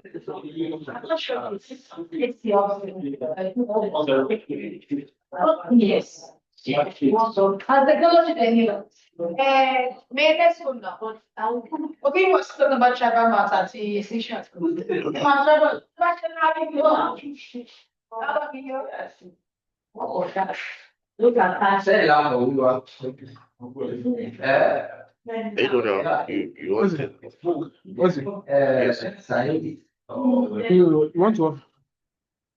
I'm not sure it's the opposite. Yes. As technology anyway. Maybe soon now, but okay, was talking about tribal matters, the issues. Tribal, oh, gosh. Look at that. Say loud, we want. I don't know. You want it? What's it? Saidi. You want to?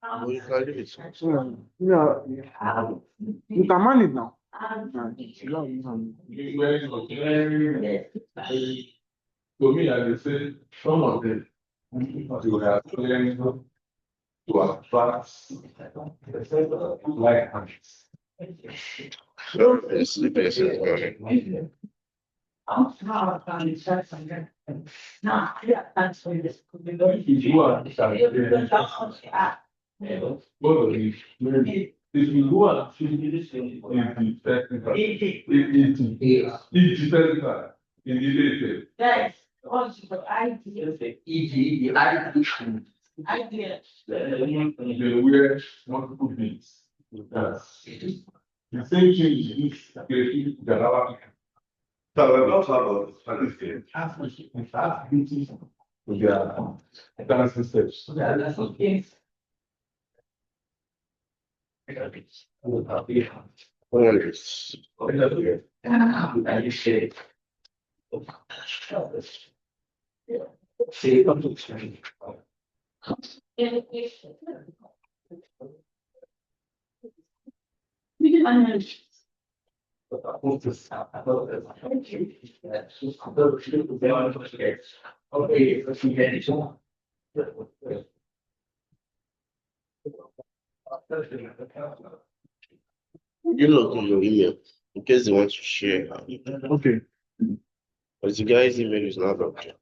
Well, you can leave it. Yeah. You can manage now. To me, I would say some of them you have learned to attract like hands. It's the best. Both of these, maybe if you go and see the technical, it's technical in the detail. Yes, also the idea. E.g., the attitude. Idea. They wear multiple things. That's the same thing is used to create Garawa. So we're not about Palestine. That's beauty to their dancing steps. That's okay. Wonders. You look on your email in case they want to share. Okay. But the guy's email is not okay.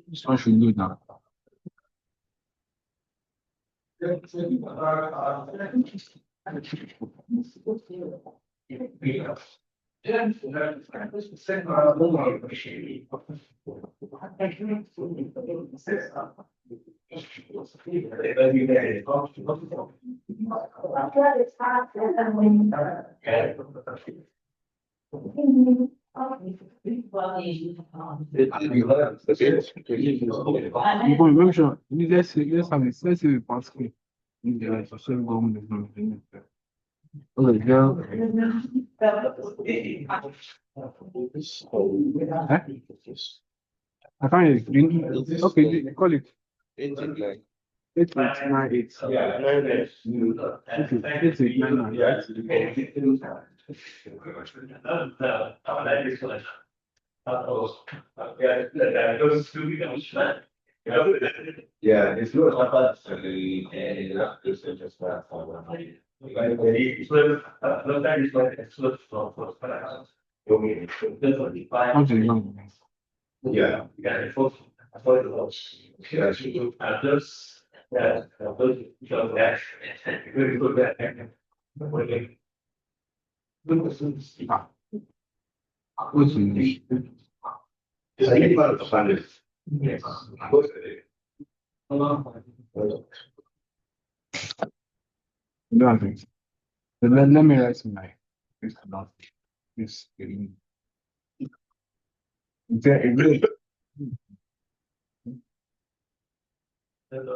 This one should do it now. Make sure. Let's see the pass key. The social government is not doing it. Okay, yeah. I find it. Okay, call it. 8898. Yeah. 8899. Yeah, it's not about How's the young? yeah. What's the name? It's really part of the funding. Nothing. Let me write my this about this. Okay.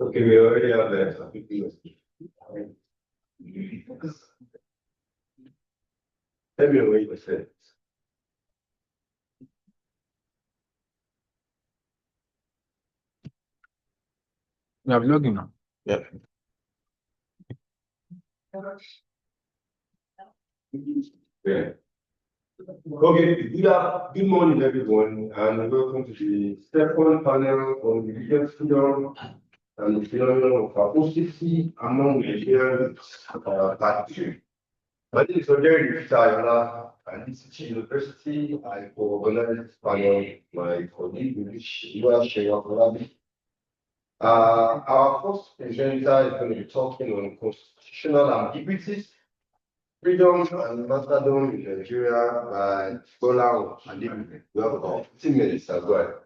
Okay, we already have that. I think we must- Tell me what you said. We are vlogging now. Yeah. Yeah. Okay, good morning, everyone, and welcome to the second panel on religious freedom and the phenomenon of apostasy among Nigerians, part 2. My name is Ojeri Fitayola, and this is University. I co-organized this panel with my colleague, Shiva Sheyafolabi. Our first presenter is going to be talking on constitutional ambiguities, freedom and martyrdom in Nigeria by Bola Alibu. We have about 15 minutes as well.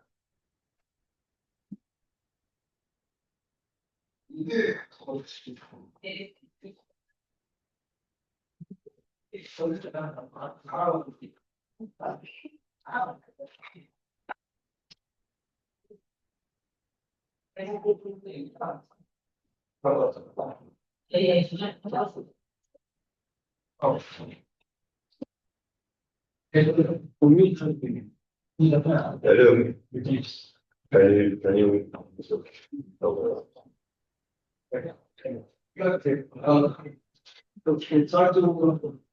Hello. Can you? The title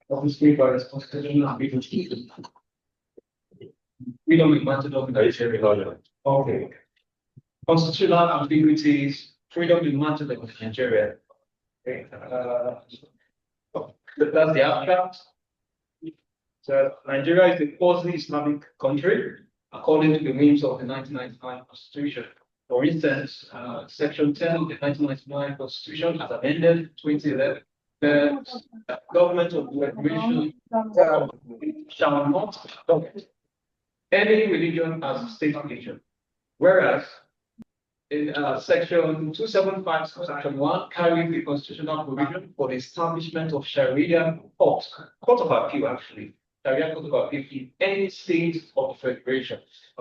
of this paper is Constitutional Ambiguity. Freedom in martyrdom in Nigeria. Okay. Constitutional ambiguities, freedom in martyrdom in Nigeria. Okay. That's the abstract. So Nigeria is a quasi-Islamic country according to the aims of the 1999 Constitution. For instance, Section 10 of the 1999 Constitution, as amended 2011, the government of the Federation shall not adopt any religion as a state religion. Whereas in Section 275, Section 1 carries the constitutional provision for the establishment of Sharia court of appeal, actually. Sharia court of appeal in any state of the federation.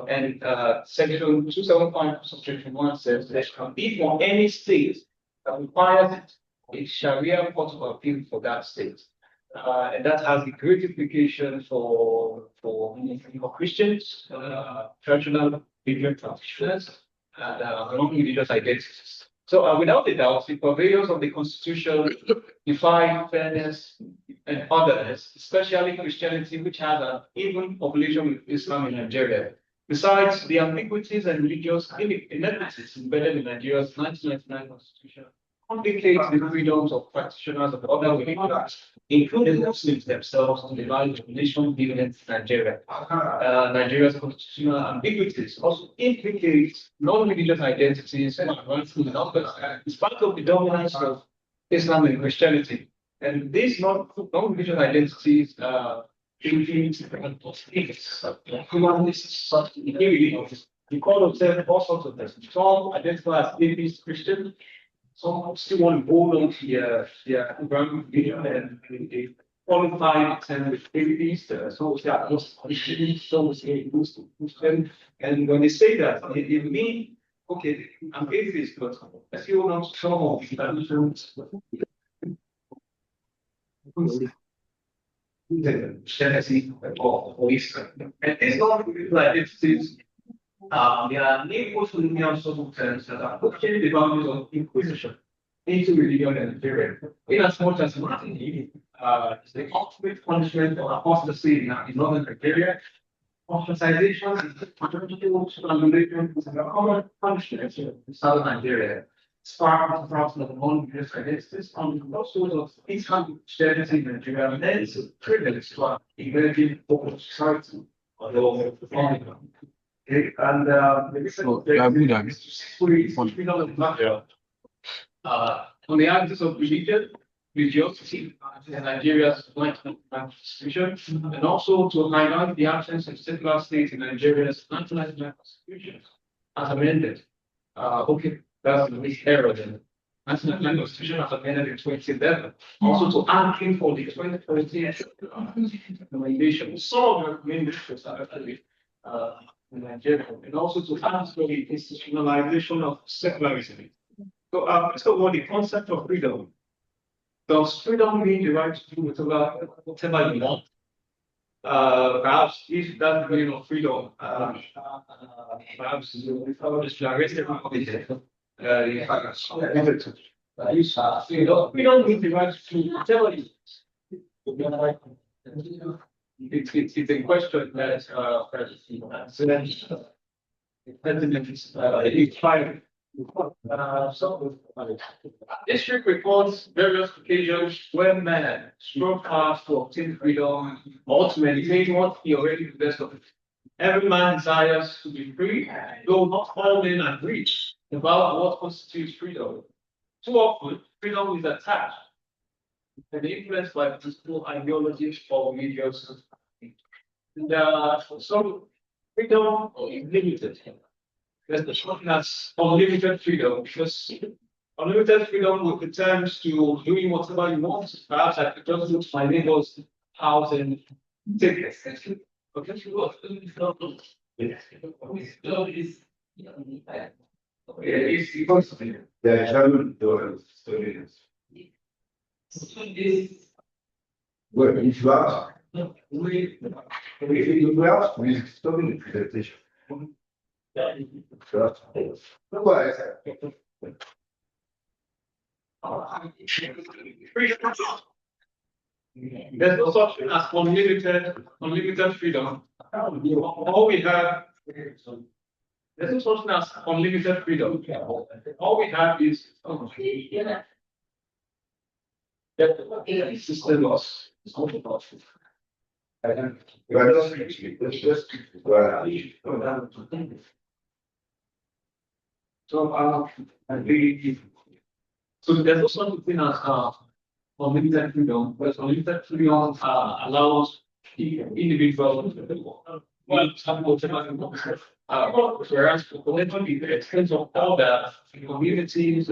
And Section 275, Section 1 says there can be for any state that requires a Sharia court of appeal for that state. And that has a great implication for Christians, traditional religion practitioners, and non-religious identities. So without a doubt, the purveyors of the Constitution define fairness and otherness, especially Christianity, which has an even population with Islam in Nigeria. Besides, the ambiguities and religious inequities embedded in Nigeria's 1999 Constitution complicate the freedoms of practitioners of other religions, including Muslims themselves, to the knowledge of nation living in Nigeria. Nigeria's constitutional ambiguities also implicate non-religious identities and advancing in numbers, despite of the dominance of Islam and Christianity. And these non-religious identities humanists, humanists, they call themselves all sorts of things. Some identify as atheist Christian. Some still want to hold on to their Abrahamic religion and they qualify themselves with atheists. So they are Muslim, so say Muslim. And when they say that, they mean, okay, I'm atheist, but I still hold on to some of the traditions. Christianity or Islam. And it's not like it's there are neo-Muslim social terms that are pushing the boundaries of Inquisition into religion in Nigeria. In as much as Martin is the ultimate punishment of apostasy in northern Nigeria, ostracization and potential strangulation is a common punishment in southern Nigeria. Spark the thousands of non-religious identities on the crossroads of Islamic Christianity in Nigeria, and then it's a privilege to an emerging open society on the whole of the planet. Okay, and on the axis of religiosity in Nigeria's 1999 Constitution, and also to highlight the absence of secular state in Nigeria's 1999 Constitution as amended. Okay, that's the error then. National Constitution as amended in 2011, also to advocate for the 2013 recommendation. Some of the recommendations are actually in Nigeria, and also to ask for the institutionalization of secularism. So, first of all, the concept of freedom. Does freedom mean the right to do whatever you want? Perhaps if that meaning of freedom, perhaps if I was to arrest everybody, freedom means the right to do whatever you want. It's a question that it's fine. District reports various occasions where men strove hard to obtain freedom, ultimately maintain what he already possessed of it. Every man desires to be free, though not all men agree about what constitutes freedom. Too often, freedom is attached and influenced by political ideologies or religious. So freedom is limited. There's the short as unlimited freedom, because unlimited freedom will return to doing whatever you want. Perhaps I could just go to my neighbor's house and take it. Okay, The German doors, well, if you ask, if you ask, we stop in the presentation. There's no such thing as unlimited freedom. All we have, there's no such thing as unlimited freedom. All we have is system laws. So there's also something as unlimited freedom, because unlimited freedom allows the individual whereas politically the extent of all the communities,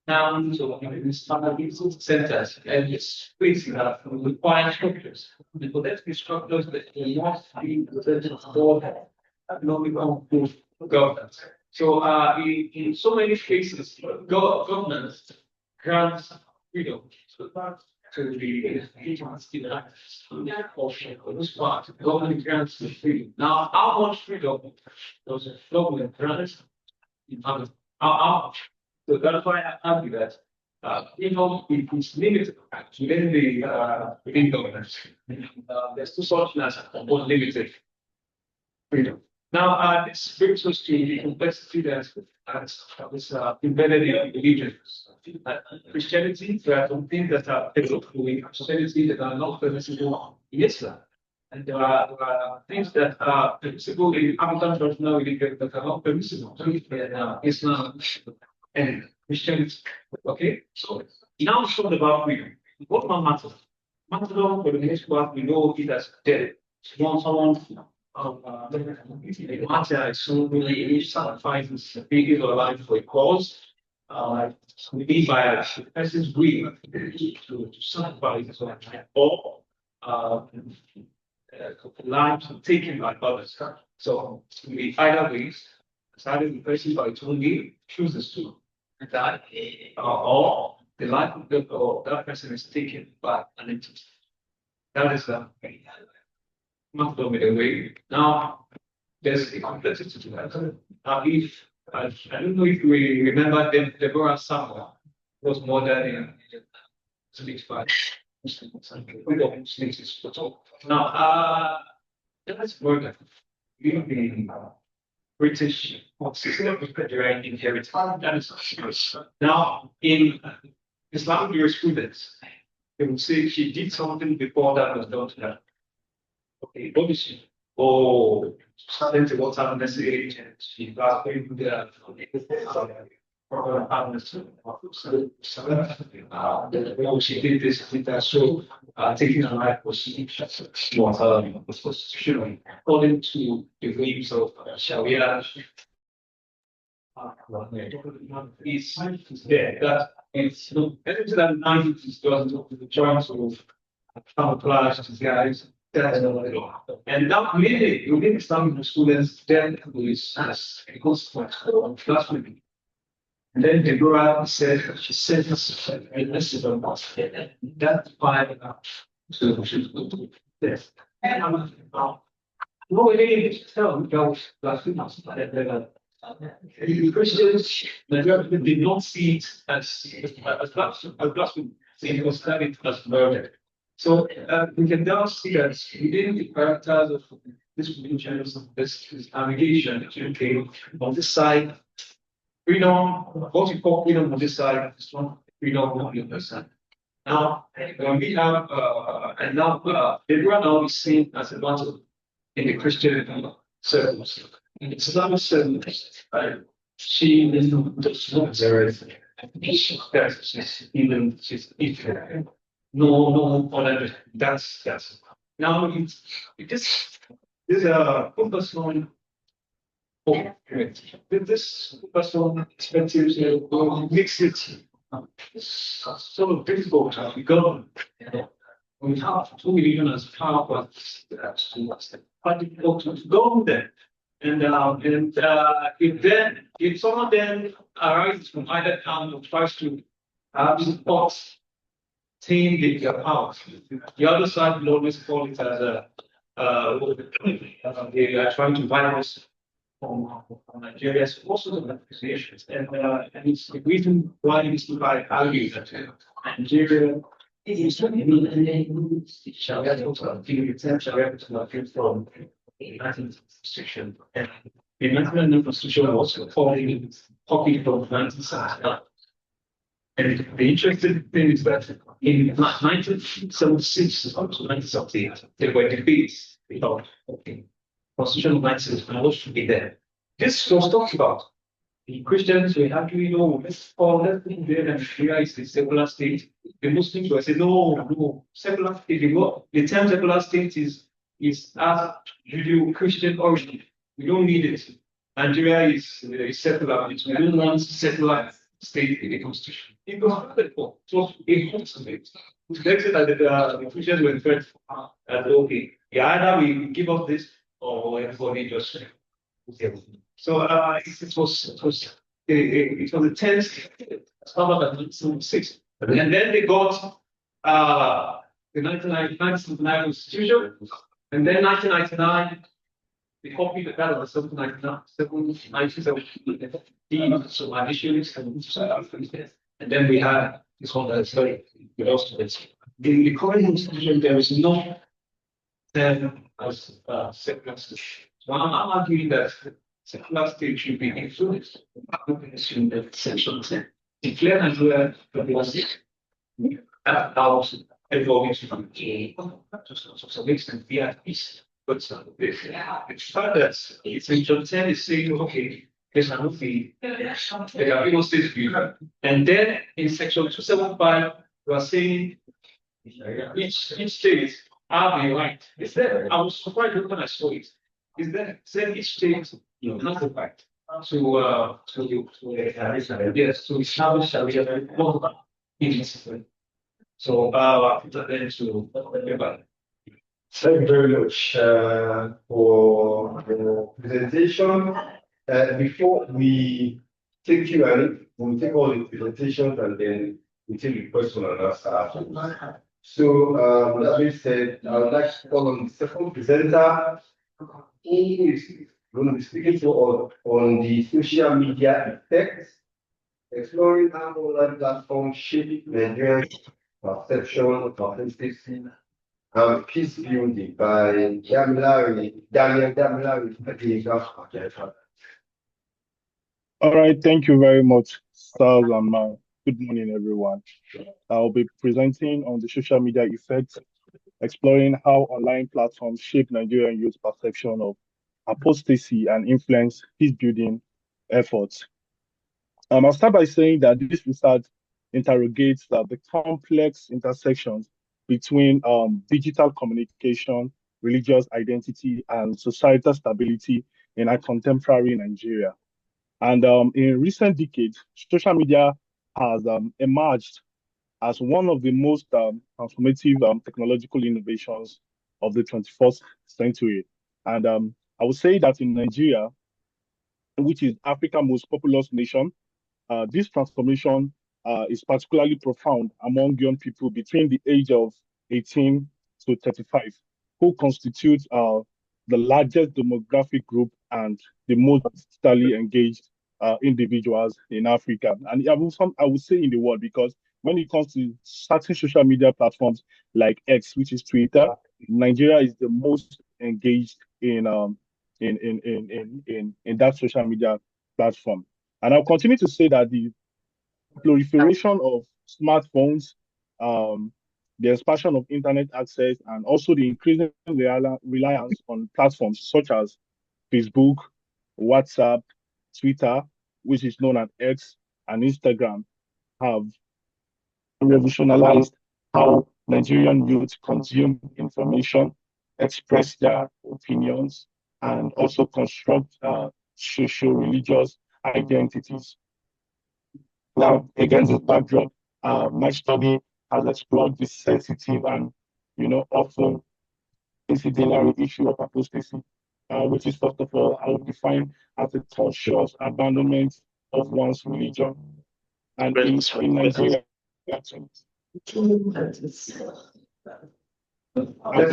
towns or centers, and it's facing that require structures. The political structures that must be for economic governance. So in so many cases, governments grants freedom to the agency of this part. Government grants the freedom. Now, how much freedom does the government grant? How much? So that's why I argue that it is limited within government. There's two sorts as unlimited freedom. Now, this brings us to the complexity that is embedded in religions. Christianity, there are some things that are permissible in Christianity that are not permissible in Islam. And there are things that are permissible in African traditional religion that are not permissible in Islam and Christianity. Okay, so now we talk about freedom. What matters? Martyrdom for the next part, we know it as dead. Someone martyr is somebody sacrifices his or life for a cause. Maybe by a person's grief to sacrifice his life, or lives taken by others. So we either ways, either the person by its own will chooses to die, or the life of that person is taken by an entity. That is martyrdom in a way. Now, there's a complexity to that. I don't know if we remember Deborah Samuel was more than speaks by now, that's murder. The British system of Nigerian inheritance. That is now in Islamic jurisprudence, they would say she did something before that was done to her. Okay, obviously, or starting to what's happening as agent, she got into the she did this with that, so taking her life was constitutional according to the beliefs of Sharia is there. That it's everything that 90s does the joints of camouflage disguise. And now within Islamic students, then is as a consequence of blasphemy. And then Deborah said, she said this a message on us. That's why so she's going to this. And I'm no, we didn't tell girls blasphemous. Christians did not see it as blasphemy. They considered it as murder. So we can now see that within the characters of this religion, this navigation, okay, on this side, freedom, what we call freedom on this side, this one, freedom on the other side. Now, when we have, and now, Deborah now is seen as a battle in the Christian circles. In the Islamic circles, she does not she's even no other that's now this focus on this focus on perspective makes it so difficult to govern. We have two million as power, but quite difficult to govern them. And if someone then arises from either camp or tries to support team the power, the other side will always call it as they are trying to virus from Nigeria. So also the accusations, and it's the reason why these people argue that Nigeria is Sharia from the 19th Constitution, and the 19th Constitution was copied from 1979. And the interesting thing is that in 1976 to 1978, there were debates about Constitution of 1979, what should be there. This was talked about. The Christians were arguing, let's leave there and Nigeria is a secular state. The Muslims were saying, no, secular state. The term secular state is as Judeo-Christian origin. We don't need it. Nigeria is secular. We don't want secular state in the constitution. It was political. It was a hot debate. It makes it that the Christians were threatened that either we give up this or everybody just. So it was the 10th summer of 1976, and then they got the 1999 Constitution, and then 1999 they copied that of the 1970, so additions, and then we had this one that study with us. In the current Constitution, there is no term as secular state. So I'm arguing that secular state should be influenced in the section 10. Declare Nigeria allows everyone to some extent be at peace. But it's not that section 10 is saying, okay, there's an fee, there are no state view. And then in section 275, we are saying each state have a right. Is there? I was surprised when I saw it. Is that said each state has the right to establish Sharia law in its so thank you very much for the presentation. Before we take Q&A, we'll take all the presentations and then we take the question and answer afterwards. So that being said, I would like to call on the second presenter, who is going to be speaking to us on the social media effects, exploring how online platforms shape Nigerian perception of authenticity and peace building by Daniel Damilari. All right, thank you very much, Stars and Man. Good morning, everyone. I'll be presenting on the social media effects, exploring how online platforms shape Nigerian youth perception of apostasy and influence peace-building efforts. I'll start by saying that this research interrogates the complex intersections between digital communication, religious identity, and societal stability in a contemporary Nigeria. And in recent decades, social media has emerged as one of the most transformative technological innovations of the 21st century. And I would say that in Nigeria, which is Africa's most populous nation, this transformation is particularly profound among young people between the age of 18 to 35, who constitute the largest demographic group and the most digitally engaged individuals in Africa. And I would say in the world, because when it comes to certain social media platforms like X, which is Twitter, Nigeria is the most engaged in that social media platform. And I'll continue to say that the proliferation of smartphones, um, the expansion of internet access, and also the increasing reliance on platforms such as Facebook, WhatsApp, Twitter, which is known as X, and Instagram, have revolutionized how Nigerian youth consume information, express their opinions, and also construct social religious identities. Now, against this backdrop, my study has explored the sensitive and, often interdisciplinary issue of apostasy, which is first of all, I would define as a conscious abandonment of one's religion. And in Nigeria, There's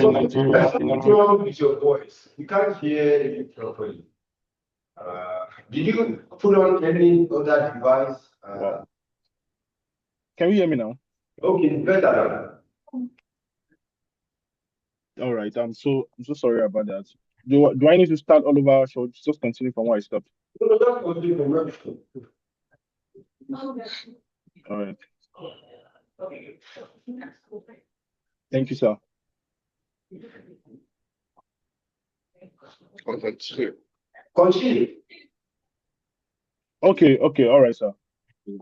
something wrong with your voice. You can't hear it properly. Did you put on any other device? Can you hear me now? Okay, better. All right. I'm so sorry about that. Do I need to start all over? Or should I just continue from where I stopped? No, that's what you remember. All right. Thank you, sir. Continue. Okay. All right, sir.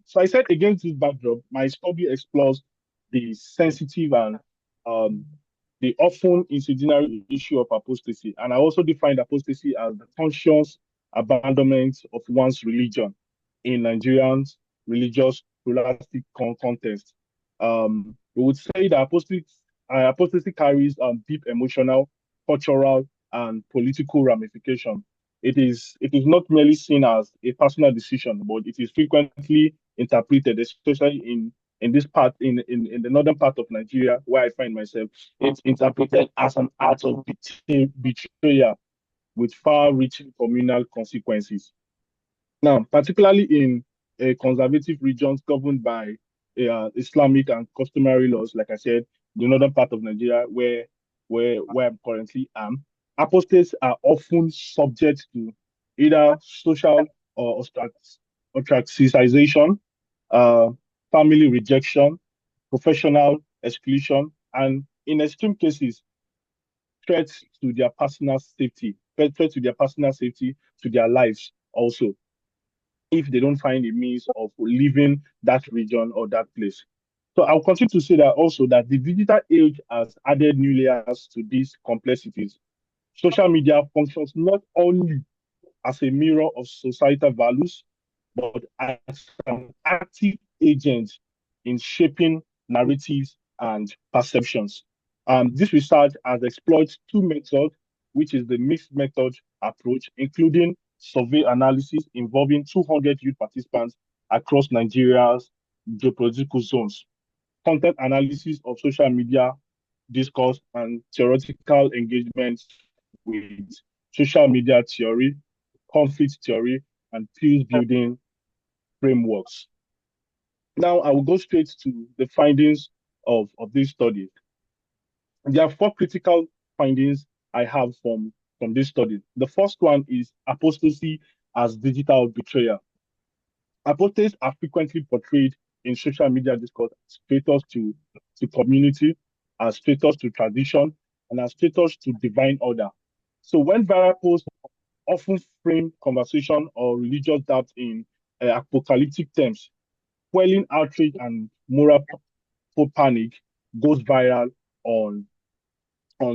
So I said against this backdrop, my study explores the sensitive and the often incidental issue of apostasy. And I also defined apostasy as the conscious abandonment of one's religion in Nigerians' religious pluralistic context. We would say that apostasy carries deep emotional, cultural, and political ramification. It is not merely seen as a personal decision, but it is frequently interpreted, especially in this part in the northern part of Nigeria where I find myself. It's interpreted as an act of betrayal with far-reaching communal consequences. Now, particularly in conservative regions governed by Islamic and customary laws, like I said, the northern part of Nigeria, where I'm currently am, apostates are often subject to either social or ostracization, uh, family rejection, professional exclusion, and in extreme cases, threats to their personal safety, threats to their personal safety, to their lives also, if they don't find a means of leaving that region or that place. So I'll continue to say that also that the digital age has added new layers to these complexities. Social media functions not only as a mirror of societal values, but as an active agent in shaping narratives and perceptions. This research has explored two methods, which is the mixed method approach, including survey analysis involving 200 youth participants across Nigeria's geopolitical zones, content analysis of social media discourse, and theoretical engagement with social media theory, conflict theory, and peace building frameworks. Now, I will go straight to the findings of this study. There are four critical findings I have from this study. The first one is apostasy as digital betrayal. Apostates are frequently portrayed in social media discourse as traitors to community, as traitors to tradition, and as traitors to divine order. So when viral posts often frame conversation or religious doubts in apocalyptic terms, quelling outrage and moral panic goes viral on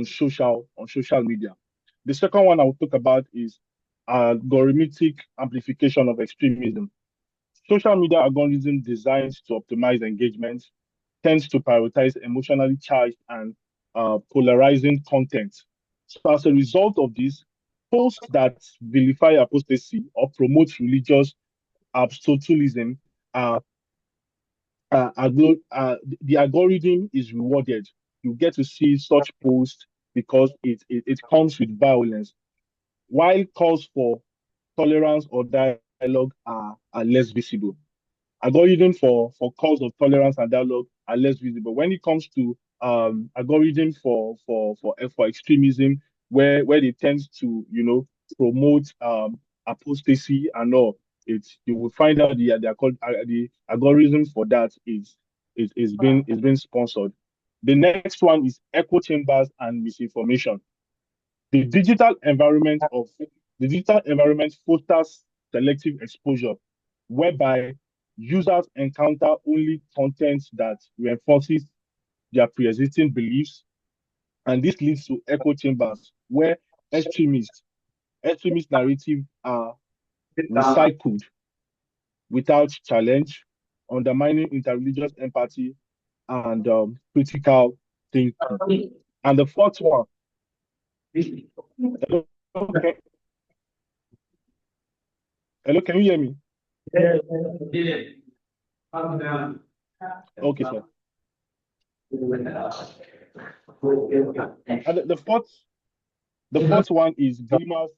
social media. The second one I will talk about is algorithmic amplification of extremism. Social media algorithm designed to optimize engagement tends to prioritize emotionally charged and polarizing content. So as a result of this, posts that vilify apostasy or promote religious absolutism are the algorithm is rewarded. You get to see such posts because it comes with violence, while calls for tolerance or dialogue are less visible. Algorithm for calls of tolerance and dialogue are less visible. When it comes to algorithm for extremism, where they tend to promote apostasy and all, it's you will find out the algorithm for that is being sponsored. The next one is echo chambers and misinformation. The digital environment of the digital environment fosters selective exposure, whereby users encounter only content that reinforces their pre-existing beliefs, and this leads to echo chambers where extremist extremist narratives are recycled without challenge, undermining interreligious empathy and critical thinking. And the fourth one, okay, hello, can you hear me? Okay, sir. And the fourth one is glimmers.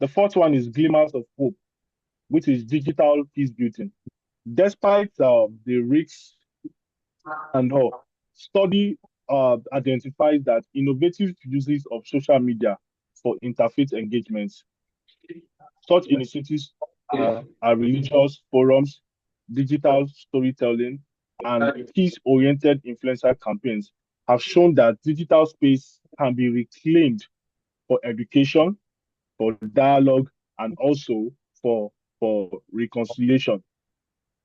The fourth one is glimmers of hope, which is digital peace building. Despite the risks and all, study identifies that innovative uses of social media for interfaith engagements. Such initiatives are religious forums, digital storytelling, and peace-oriented influencer campaigns have shown that digital space can be reclaimed for education, for dialogue, and also for reconciliation.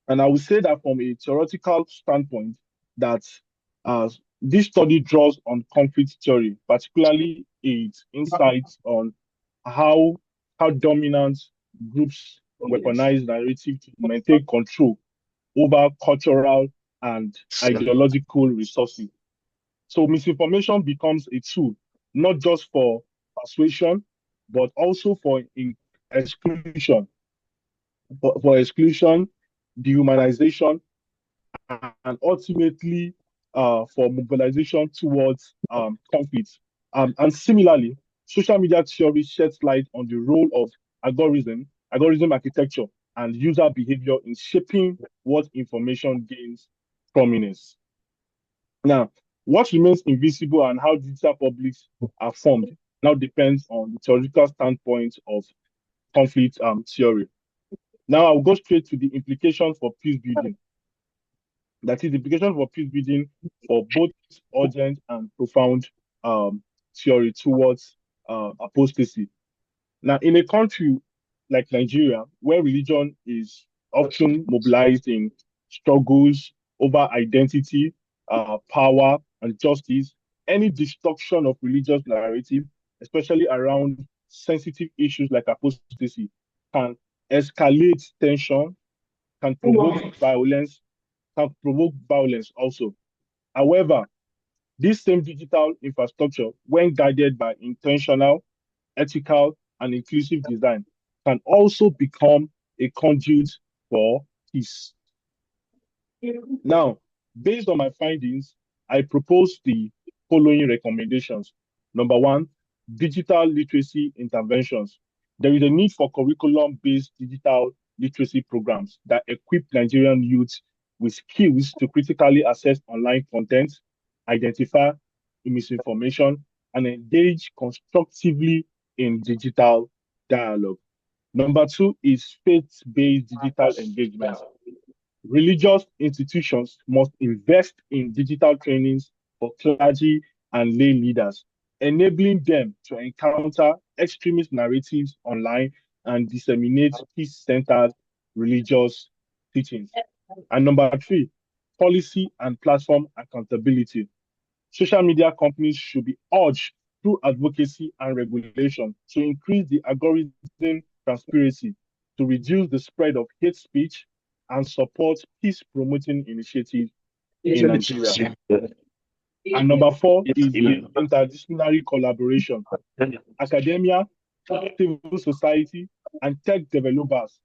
And I would say that from a theoretical standpoint, that this study draws on conflict theory, particularly its insights on how dominant groups weaponize narrative to maintain control over cultural and ideological resources. So misinformation becomes a tool, not just for persuasion, but also for exclusion, for exclusion, dehumanization, and ultimately for mobilization towards conflict. And similarly, social media theory sheds light on the role of algorithm architecture, and user behavior in shaping what information gains prominence. Now, what remains invisible and how digital publics are formed now depends on the theoretical standpoint of conflict theory. Now, I'll go straight to the implications for peace building. That is, the implication for peace building for both urgent and profound theory towards apostasy. Now, in a country like Nigeria, where religion is often mobilized in struggles over identity, power, and justice, any destruction of religious narrative, especially around sensitive issues like apostasy, can escalate tension, can provoke violence also. However, this same digital infrastructure, when guided by intentional, ethical, and inclusive design, can also become a conduit for peace. Now, based on my findings, I propose the following recommendations. Number one, digital literacy interventions. There is a need for curriculum-based digital literacy programs that equip Nigerian youth with skills to critically assess online content, identify misinformation, and engage constructively in digital dialogue. Number two is faith-based digital engagement. Religious institutions must invest in digital trainings for clergy and lay leaders, enabling them to encounter extremist narratives online and disseminate peace-centered religious teachings. And number three, policy and platform accountability. Social media companies should be urged through advocacy and regulation to increase the algorithm transparency, to reduce the spread of hate speech, and support peace-promoting initiatives in Nigeria. And number 4 is the interdisciplinary collaboration. Academia, civil society, and tech developers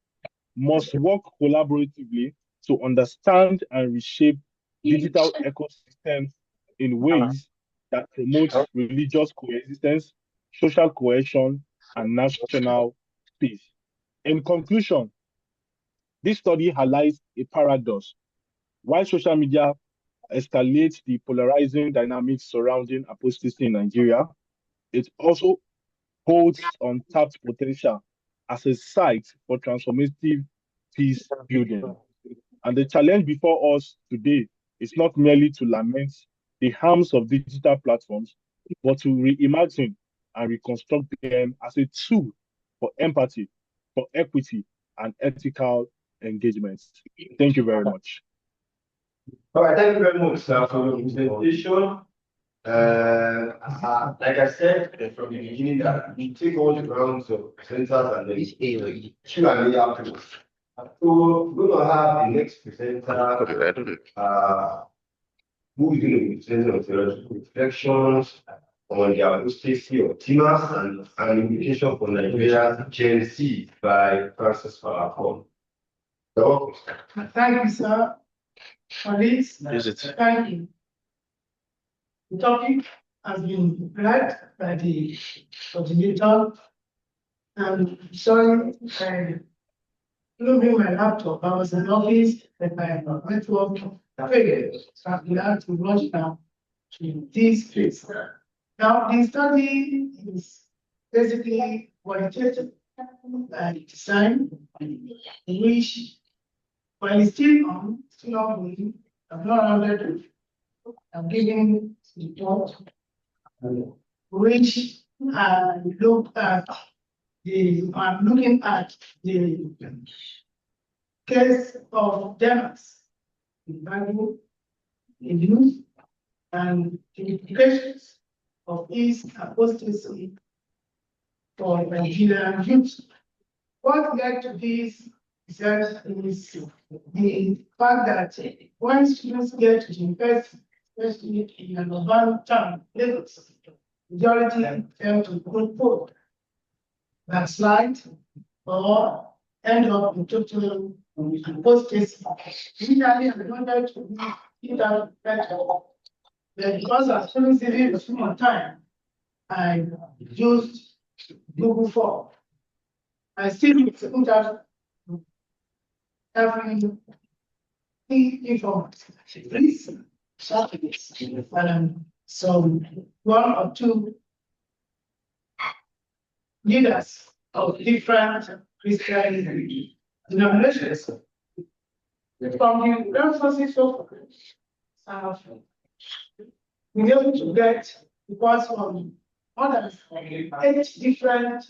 must work collaboratively to understand and reshape digital ecosystems in ways that promote religious coexistence, social cohesion, and national peace. In conclusion, this study highlights a paradox. While social media escalates the polarizing dynamics surrounding apostasy in Nigeria, it also holds untapped potential as a site for transformative peace building. And the challenge before us today is not merely to lament the harms of digital platforms, but to reimagine and reconstruct them as a tool for empathy, for equity, and ethical engagement. Thank you very much. All right, thank you very much, sir, for your presentation. Like I said from the beginning, that we take all the rounds of presenters and then Q&A afterwards. So we're going to have the next presenter, who is going to be presenting on theological reflections on the apostasy of Timas and an invitation for Nigeria's Gen Z by Francis Falcon. So, Thank you, sir. Colleagues, thank you. The topic has been read by the coordinator. And sorry, I bring my laptop. I was in office, but my network failed. So I'm glad to rush now to this place. Now, the study is basically qualitative design, which, while it's still ongoing, I've not rounded. I'm giving report, which look at I'm looking at the case of Demas in Bible, in youth, and the implications of his apostasy for Nigerian youth. What led to this research is the fact that when students get to university, especially in an urban town, Lagos, majority tend to go forward, backslide, or end up in total apostasy. Usually, I wanted to get out better, but because I was saving too much time, I used Google Form. I still put out every information. Please, so one or two leaders of different Christian denominations from the resources of we be able to get reports from others, 8 different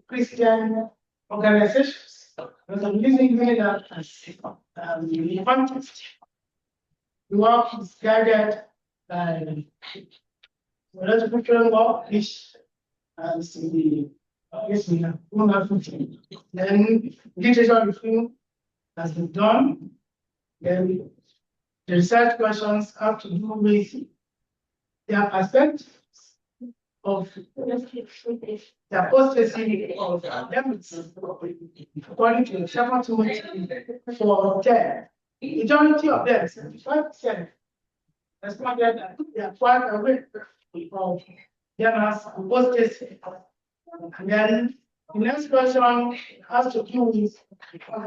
Christian organizations. Because I'm using that as the context. The work is guided by the different work, which as the then literature review has been done. Then the research questions have to do with their perspectives of the apostasy of Demons, according to the Shepherd 4:10. The majority of them, 75%, responded that they are quite aware of Demons apostasy. And then the next question has to do with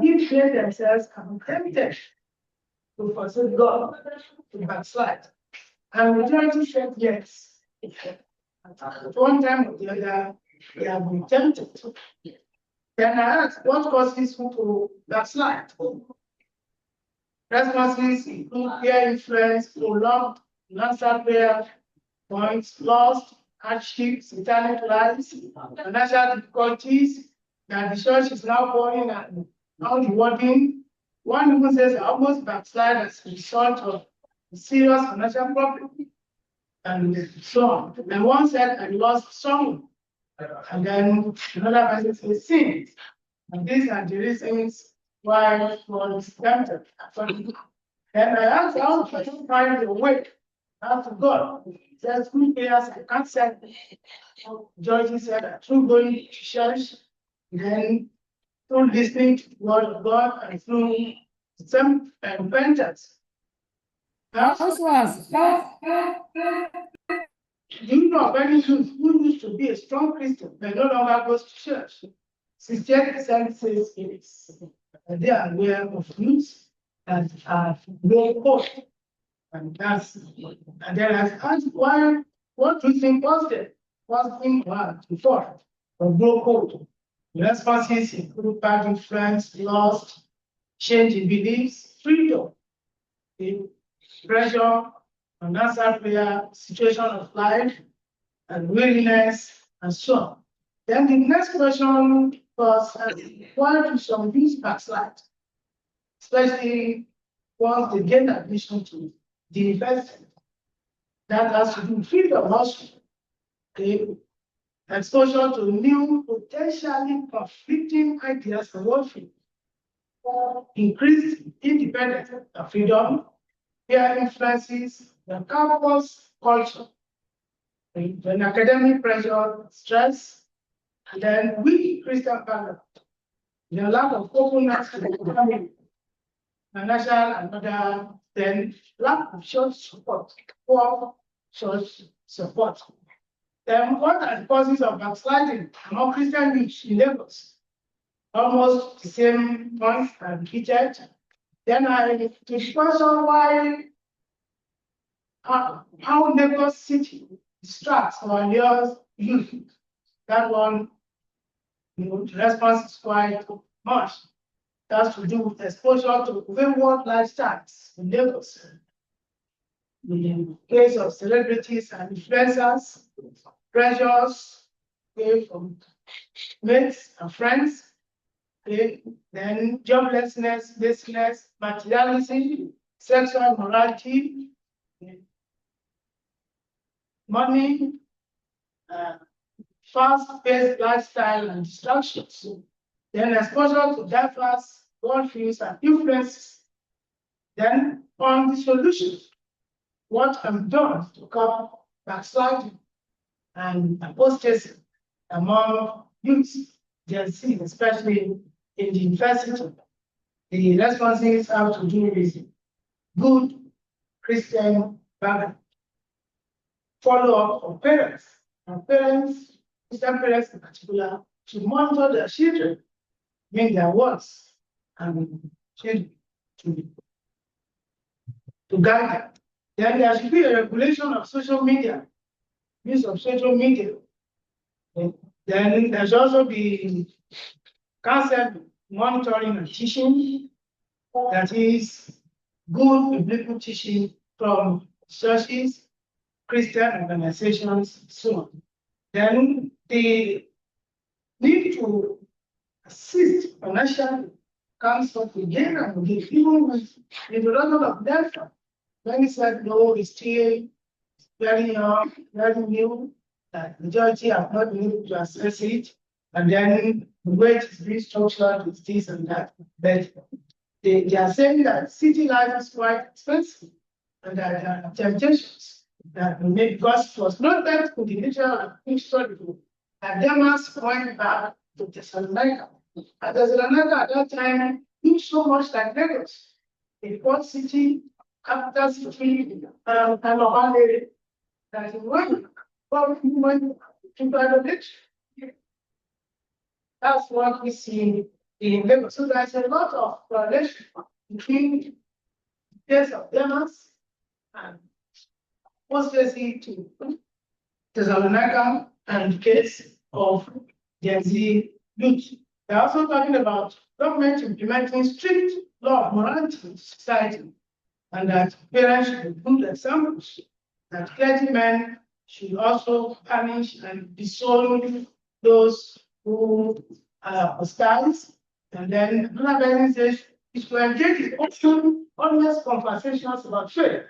if they themselves are tempted to forsake God, to backslide. And the majority said yes. At one time or the other, they have been tempted. Then I asked, what causes you to backslide? Responses include peer influence, prolonged unanswered prayer points, lost, hardships, satanic lies, financial difficulties, that the church is now falling and now rewarding. One even says I almost backslide as a result of serious financial problem. and so on. And one said, I lost someone. And then another person says, sins. And these are the reasons why one is tempted. Then I asked how to find the way out to God. He says, through prayers, I can't say. George said, through going to church, then through listening to the word of God, and through some repentance. Do you know many youth who used to be a strong Christian but no longer goes to church? 68% says it's they are aware of youths that are no hope. And that's and then I asked why what do you think was the first thing before or no hope? The responses include bad influence, lost, change in beliefs, freedom, the pressure, unanswered prayer, situation of life, and weariness, and so on. Then the next question was, why do some youth backslide? Especially once they gain admission to the university. That has to do with freedom also. Okay. Exposure to new, potentially conflicting ideas and worldview. Increased independence and freedom, peer influences, the campus culture, when academic pressure, stress, and then weak Christian background, the lack of openness to the economic, financial, and other, then lack of church support, poor church support. Then what are the causes of backsliding among Christian youth in Lagos? Almost the same points are repeated. Then I to question why how Lagos City distracts or allures youth. That one, the response is quite much. It has to do with exposure to wayward lifestyles in Lagos. The case of celebrities and influencers, pressures from mates and friends, then joblessness, laziness, materialism, sexual morality, money, fast-paced lifestyle and distractions. Then exposure to diverse worldviews and influences. Then on the solutions, what can be done to curb backsliding and apostasy among youth, Gen Z, especially in the university. The responses have to do with good Christian background. Follow-up of parents, and parents, Christian parents in particular, should monitor their children, make their words, and children to guide them. Then there should be a regulation of social media, use of social media. And then there should also be concept monitoring and teaching, that is good biblical teaching from churches, Christian organizations, so on. Then they need to assist financially, comes up again and again, even with the introduction of data. When he said no, it's still very young, very new, that majority have not been able to access it, and then the way it is being structured is this and that. But they are saying that city life is quite expensive, and that there are temptations that will make, because it was not that with the nature of history, and Demas point back to Thessalonica. And Thessalonica at that time looked so much like Lagos, a port city, capital city, and Ohio, that in one, to graduate. That's what we see in Lagos. So there's a lot of correlation between the case of Demas and apostasy to Thessalonica and the case of Gen Z youth. They're also talking about government implementing strict law of morality in society, and that parents should be good examples, that clergymen should also punish and disown those who are hostiles. And then another person says is to engage in open, honest conversations about faith.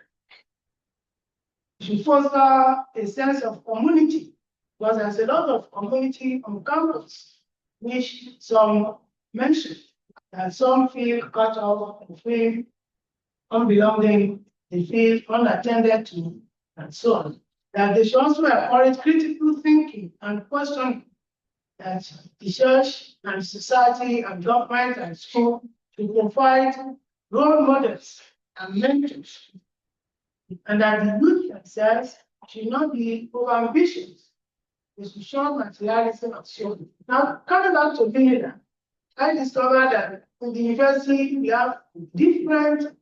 should foster a sense of community, because there's a lot of community on campus, which some mentioned, that some feel cut off, they feel unbelonging, they feel unattended to, and so on. That they should also encourage critical thinking and questioning, that the church and society and government and school should provide role models and mentors, and that the youth themselves should not be overambitious. They should show materialism and show. Now, coming back to Vineyard, I discovered that in the university we have different,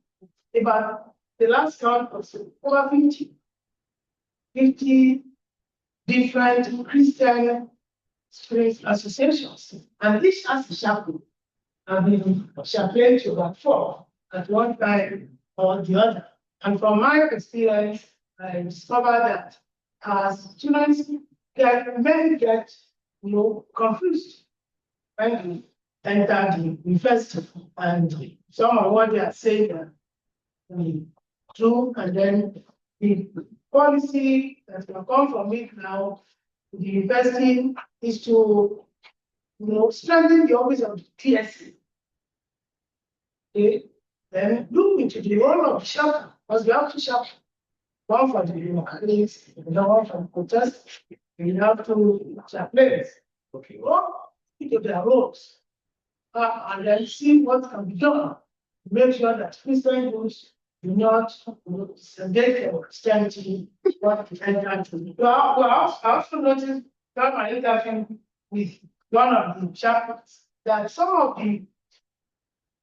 about the last count was over 50 different Christian spirit associations, and each has a chapel. I've been chaplain to about 4 at one time or the other. And from my experience, I discovered that as students many get confused when they enter the university, and some of what they are saying are true, and then the policy that will come from it now, the university, is to strengthen the office of the TSC. Okay. Then look into the role of the chapter, because we have 2 chapters. One for the localities, another one for the protest. We have 2 chaplains. Okay, well, into their roles, and then see what can be done to make sure that Christian groups do not segregate their Christianity what we enter to. I also noticed that my interview with one of the chaplains that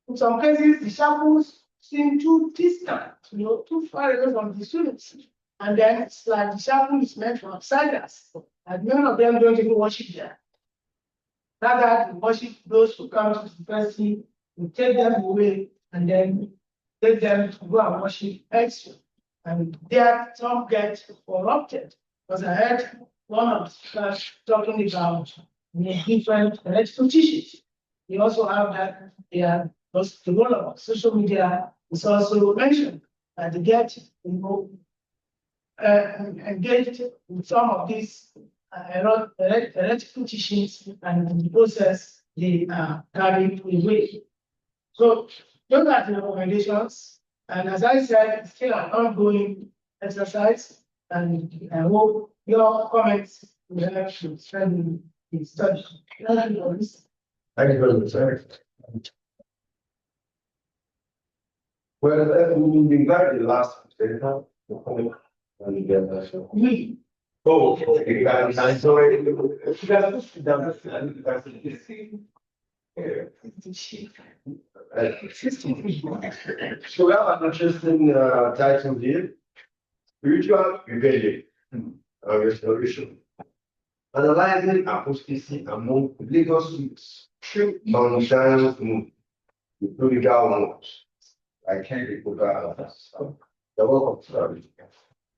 in some cases, the chapels seem too distant, too far away from the students. And then it's like the chapel is meant for outsiders, and none of them don't even worship there. Rather, the worship those who come to the university, we take them away and then take them to go and worship elsewhere. And there, some get corrupted. Because I heard one of the speakers talking about different heretical teachings. We also have that the role of social media is also mentioned, that they get engaged in some of these heretical teachings, and in the process they are carried away. So those are the recommendations, and as I said, it's still an ongoing exercise, and I hope your comments will help to strengthen the study. Thank you for this. Thank you very much, sir. Well, we invite the last speaker to come and get us. Oh, I'm sorry. So we have an interesting title here: Spiritual Rebellion and Restoration. Analyzing apostasy among Lagos youths on the Giants movement, the political ones. I can't recall that. The welcome to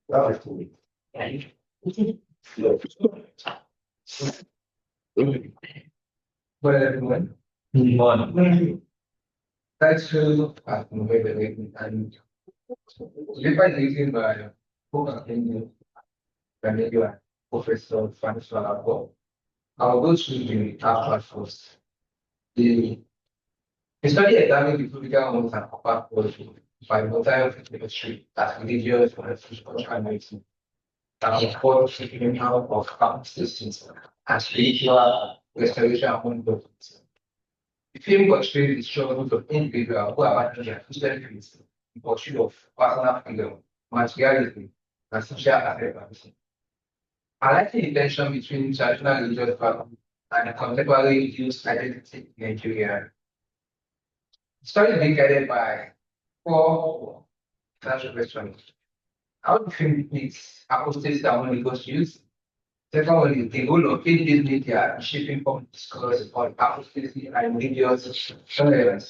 that is to me. Well, everyone, good morning. Thanks to and by using my book opinion, when you are Professor Francois, I'll go through the part first. The study examining the political ones and upper policy by multi history as religious and social community. And of course, figuring out of systems and spiritual restoration among those. The film portrays the struggles of individuals who abandon their Christian faith in pursuit of personal freedom, materialism, and social acceptance. I like the tension between traditional religious values and contemporary youth identity in Nigeria. The story is being guided by 4 essential questions. How do you think it's apostasy among Lagos youth? Second one is the role of faith media in shaping public discourse on apostasy and religious tolerance.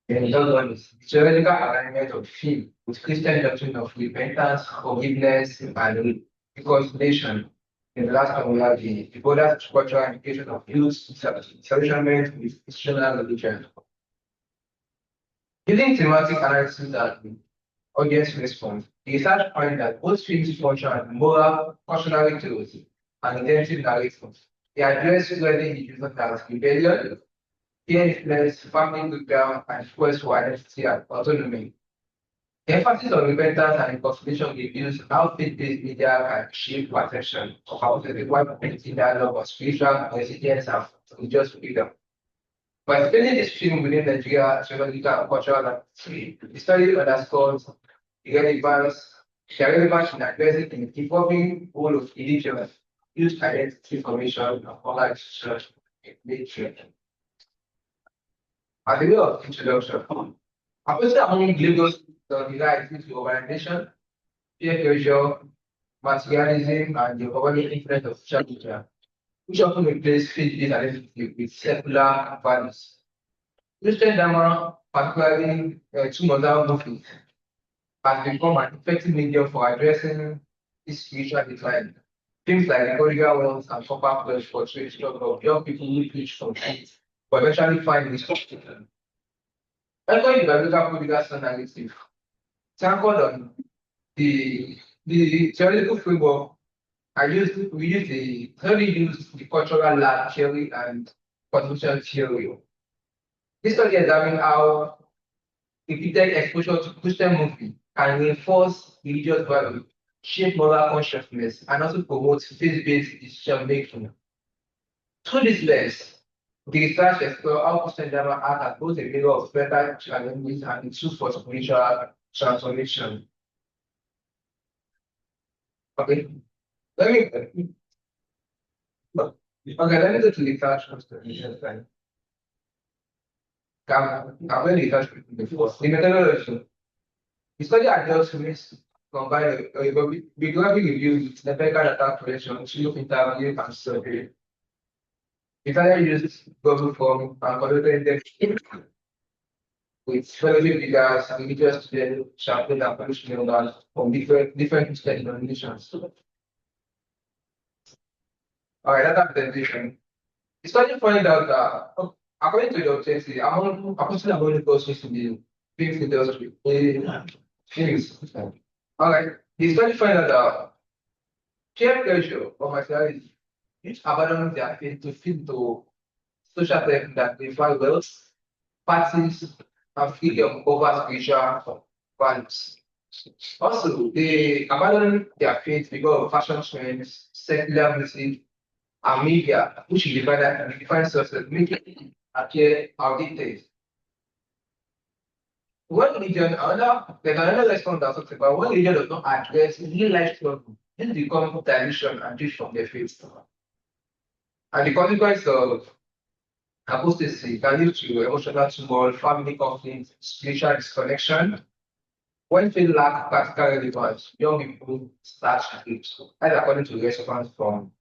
And the third one is the theoretical alignment of faith with Christian doctrine of repentance, forgiveness, and reconciliation. In the last one, we have the broader cultural implication of youth settlement with Christian religion. Using thematic analysis and audience response, the research found that both films function moral, cautionary tales, and intensive narratives. They address learning issues such as rebellion, peer influence, family breakdown, and quest for identity and autonomy. The emphasis on repentance and reconciliation reveals how faith-based media can shape perception of how to require community dialogue of spiritual resilience and religious freedom. By explaining this film within Nigeria's geographical and cultural landscape, the study underscores the relevance in addressing the evolving role of individuals, youth identity formation, and online research in nature. As a way of introduction, Apostasy among Lagos delight into urbanization, peer pressure, materialism, and the overwhelming influence of social media, which often replace faith-based identity with secular values. Christian Dharma, particularly two modern movements, has become an effective medium for addressing this spiritual decline. Things like the Godiga Wells and Copper Pledge for trade of young people who preach from faith, but eventually find destruction. Entering the biblical prodigal narrative, anchored on the theoretical framework, we use the cultural lab theory and constitutional theory. This study examines how repeated exposure to Christian movement can reinforce religious value, shape moral consciousness, and also promote faith-based decision making. Through this lens, the research explores how Christian Dharma acts as both a mirror of better challenges and a tool for spiritual transformation. Okay. Let me go to the research first. I've read the research before. The methodology. The study adjusts risks combine bibliographic reviews with empirical data collection, field interview, and survey. The study uses Google Form and conducted them with fellowship leaders, religious students, chaplains, and police members from different Christian denominations. All right, data presentation. The study found out that, according to the objective, approximately among the persons to be being industry. All right, the study found out that peer pressure or materiality, which abandon their faith to fit to social tech that prefer wealth, parties, and freedom over spiritual values. Also, they abandon their faith because of fashion trends, secular music, and media, which is define success, making it appear outdated. One religion, there's another response that talks about one religion does not address real life struggle. This becomes tradition and drift from their faith. And the consequence of apostasy can lead to emotional turmoil, family conflict, spiritual disconnection. When faith lack practical relevance, young people start to drift, as according to the response from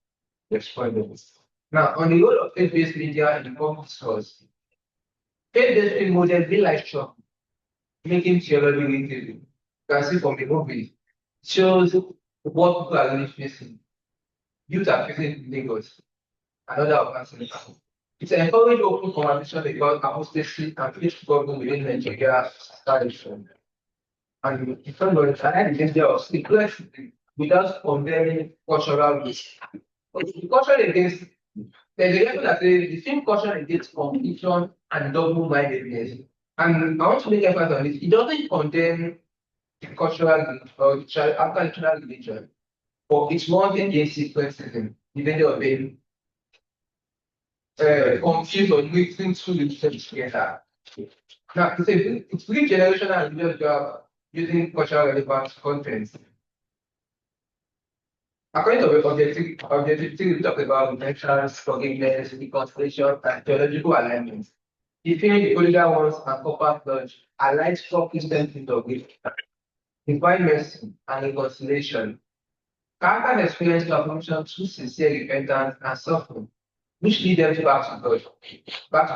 the respondents. Now, on the role of faith-based media in the public discourse, faith-based models real life struggle, making theology relatable. You can see from the movie, it shows what people are really facing. Youth are facing Lagos, another offensive. It's encouraged open conversation about apostasy and faith struggle within Nigeria tradition. And it's not going to add the danger of secrecy without condemning cultural risk. The caution against, there's a level that says the same caution against competition and double-mindedness. And I want to make emphasis on this. It doesn't condemn the cultural or the traditional religion, but it's more against sequencism, the danger of being confused or mixing two religions together. Now, it's three generational religious job using cultural relevant content. According to the objectivity, we talk about intentions, forgiveness, reconciliation, and theological alignment. The film, the Godiga Wells and Copper Pledge align strong Christian themes of grief, divine mercy, and reconciliation. Characters experience transformation through sincere repentance and suffering, which lead them back to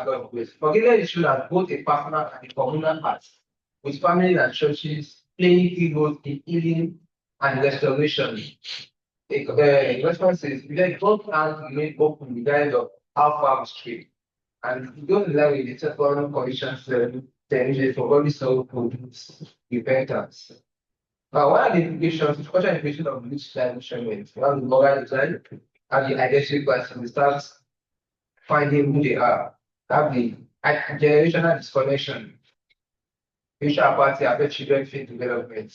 God, grace. Forgiveness is shown as both a personal and a communal act, with families and churches playing key roles in healing and restoration. Response is let God plans remain open regardless of how far we stray. And we don't allow in the second conditions the for only so produce repentance. Now, what are the implications, what are the implications of this design instrument? You have the moral design, have the identity question, we start finding who they are, have the generational disconnection, racial apathy affects children faith development,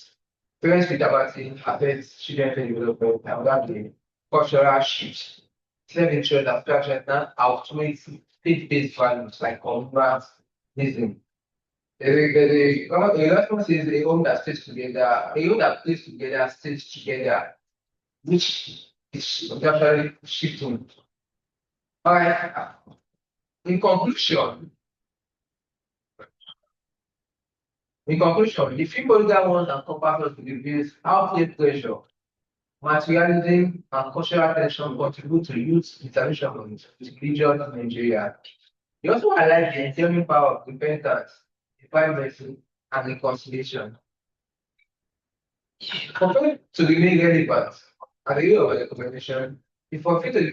parents with apathy affects children faith development, and have the cultural shift, self-interest, abstraction, and ultimate faith-based values like consumerism. The response is a home that stays together, a home that plays together, stays together, which is actually shifting. All right. In conclusion, the few political ones that compass us to the views how peer pressure, materialism, and cultural tension contribute to youth intervention with religion in Nigeria. He also highlight the enduring power of repentance, divine mercy, and reconciliation. Compared to the main relevant and the area of recommendation, the forfeit to the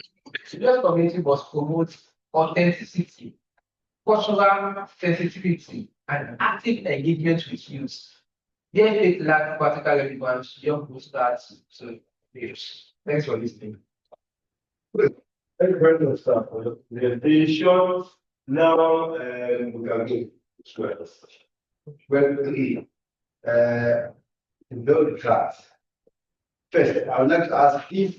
religious community must promote authenticity, cultural sensitivity, and active engagement with youth. Their faith lack practical relevance, young people start to lives. Thanks for listening. Thank you very much, sir, for the presentation. Now, we can go to us. Well, the class. First, I would like to ask if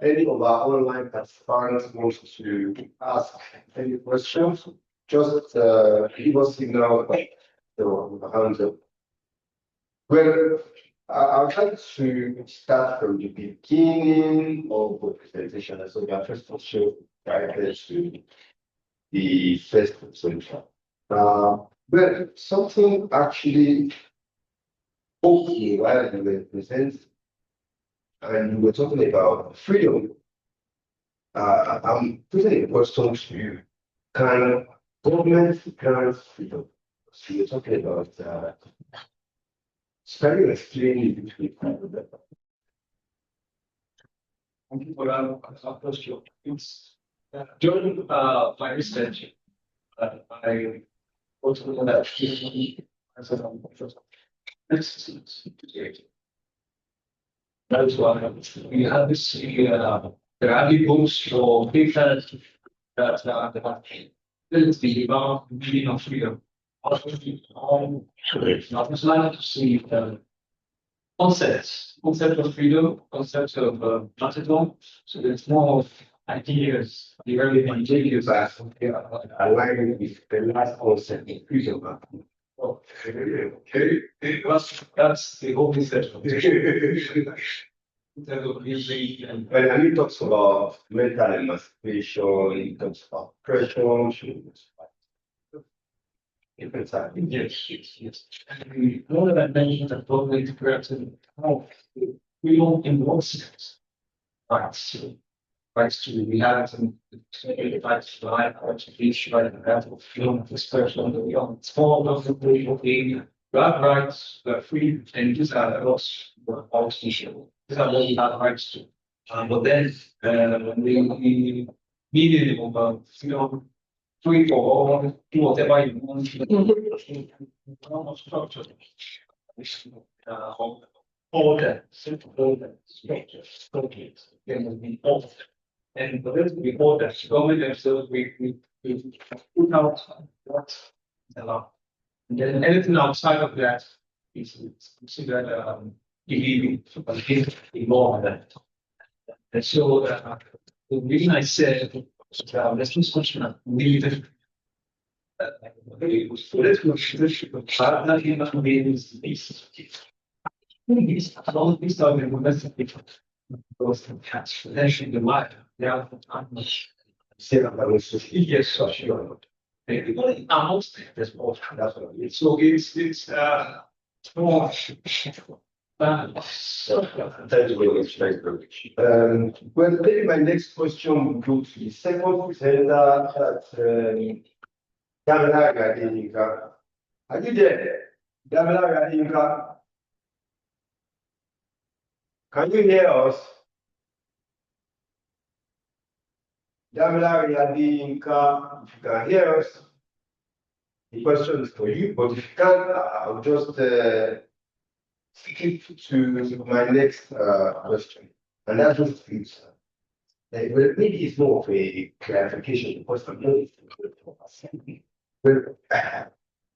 any of our online participants wants to ask any questions, just give us signal, so hands up. Well, I would like to start from the beginning of the presentation. So we are first to show directed to the first solution. Well, something actually okay while you were presenting, and you were talking about freedom. I'm putting a question to you. Can government grant freedom? So you're talking about can you explain it between Thank you for that question. It's during my research, I also know that that is why we have this there are books for people that build the meaning of freedom. Not just like to see concept of freedom, concept of martyrdom. So there's more of ideas, the early ideas. aligning with the last concept in freedom? Okay, that's the whole concept of in terms of music and Well, and it talks about mental emancipation, it talks about oppression, different types. yes. And one of that mentions that totally correct how we don't in what sense. Rights to reality, rights to life, rights to peace, right to have a feeling of expression that we are. It's all of the political thing. We have rights, we are free, and these are us, we're all special. These are what we have rights to. But then, we needed free for all, do whatever you want. Structure. Order, simple order, structure, studies, then we order. And for this to be ordered, government themselves, we put out what is allowed. And then anything outside of that is considered illegal, the law that. And so the reason I said let's do something really different. Political tradition, partner human beings, these all these are the domestic those cats, actually the life, they are much. Yes, so sure. Almost there's more. That's what it is. So it's more. Thank you very much. Thank you very much. Well, maybe my next question will go to the second presenter, Damila Gadinka. Are you there? Damila Gadinka? Can you hear us? Damila Gadinka, if you can hear us, the question is for you, but if you can't, I'll just skip to my next question, and that was please. Well, maybe it's more of a clarification because I'm not. Well,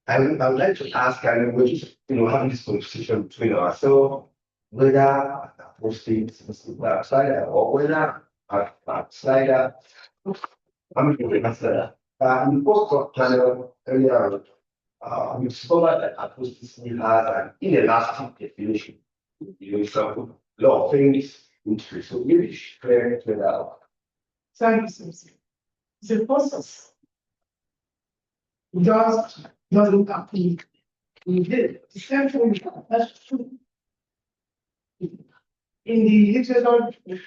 I would like to ask, and we're just having this conversation between ourselves, whether posting outside or whether outside. I'm going to answer that. In post of panel earlier, we discovered that apostasy has an inelastic definition. Some law of things into so maybe you should clear that out. Thank you. It's a process. It doesn't happen. We did. The same thing, that's true. In the literature,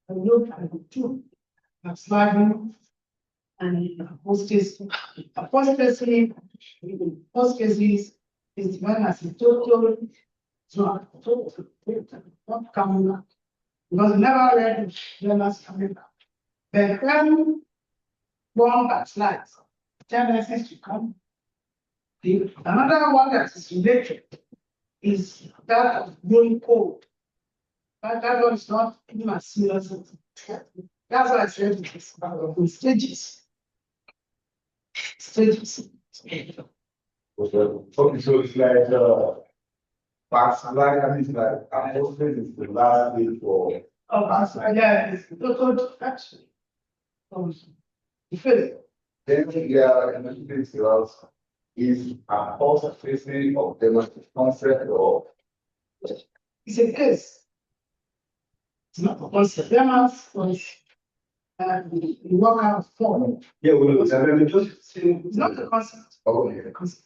I look at the two, sliding and apostasy. Apostasy, in most cases, is when as a total, not coming back. Because we never read journals coming back. Then when one backslides, tendencies to come. Another one that is related is that of growing cold. That one is not even as serious as that's why I said it is in stages. Stages. Okay, so it's like backslide is like apostasy is the last day for Yeah, it's total actually. You feel it? then is apostasy of the concept or It's a case. It's not a concept. Demas was you work out form. yeah, we just saying It's not a concept. okay.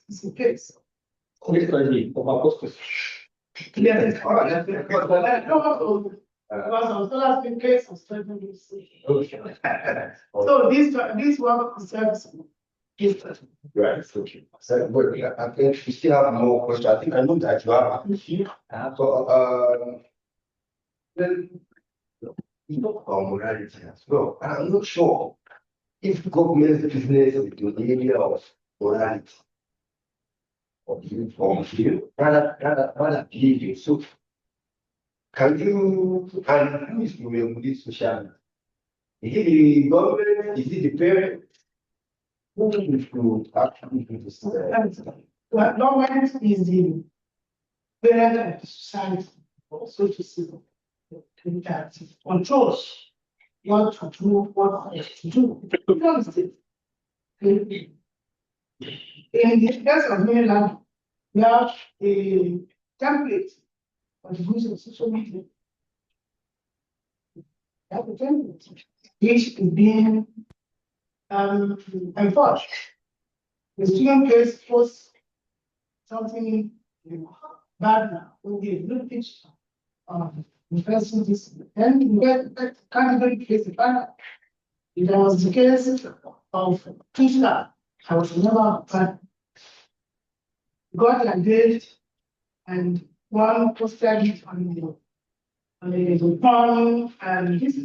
It's a case. Critically, of apostasy. Yeah. All right. Because I'm still asking case of certain So this work concerns is Right, so but I think we still have more questions. I think I know that you have a few. So then you talk about morality as well. And I'm not sure if government's business is in the area of morality or rather behavior. So can you and who is with this social media? Is it the government? Is it the parent? Who should actually do this? well, government is the parent of the society, so to say, that controls what to do, what not to do. You understand? In the case of mainland, we have a template for the use of social media. We have a template which is being enforced. The student case posts something bad now, will be a good picture of the person this, then you get that candidate case in Ghana. If there was the case of Twitter, I was never but got engaged and one posted it on the phone and this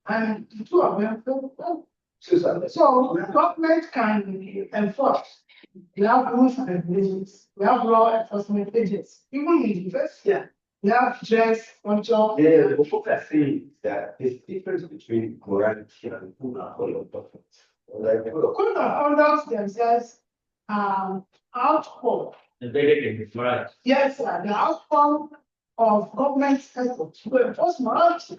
and the two of them felt well. So government can enforce. We have rules and regulations. We have law enforcement agents. Even in the university, we have dress, control. Yeah, but what I say is that there's a difference between morality and code of conduct. Like the code of Code of conduct themselves are outcome. Embedded in the morality. Yes, sir, the outcome of government efforts to enforce morality.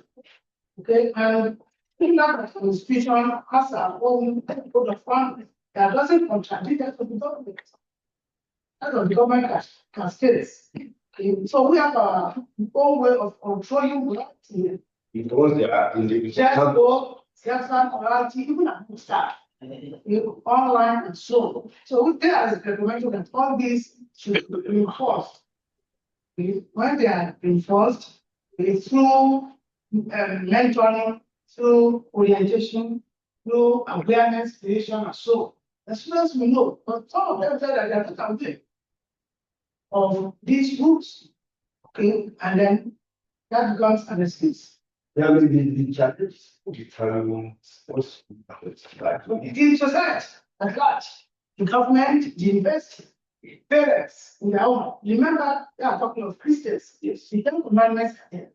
Okay, and in that constitution has our own code of conduct that doesn't contradict that of the government. That of the government can state. Okay, so we have our own way of controlling morality. because they are in the Just go, self morality, even at staff, online and so on. So we there as a recommendation that all these should be enforced. When they are enforced, it's through mentoring, through orientation, through awareness creation and so on. As soon as we know, but some of them say that they are not aware of these rules. Okay, and then that becomes an excuse. Yeah, I mean, the challenge determines what's like. The society at large, the government, the university, parents in their home. Remember, they are talking of Christians. Yes. The Ten Commandments are there.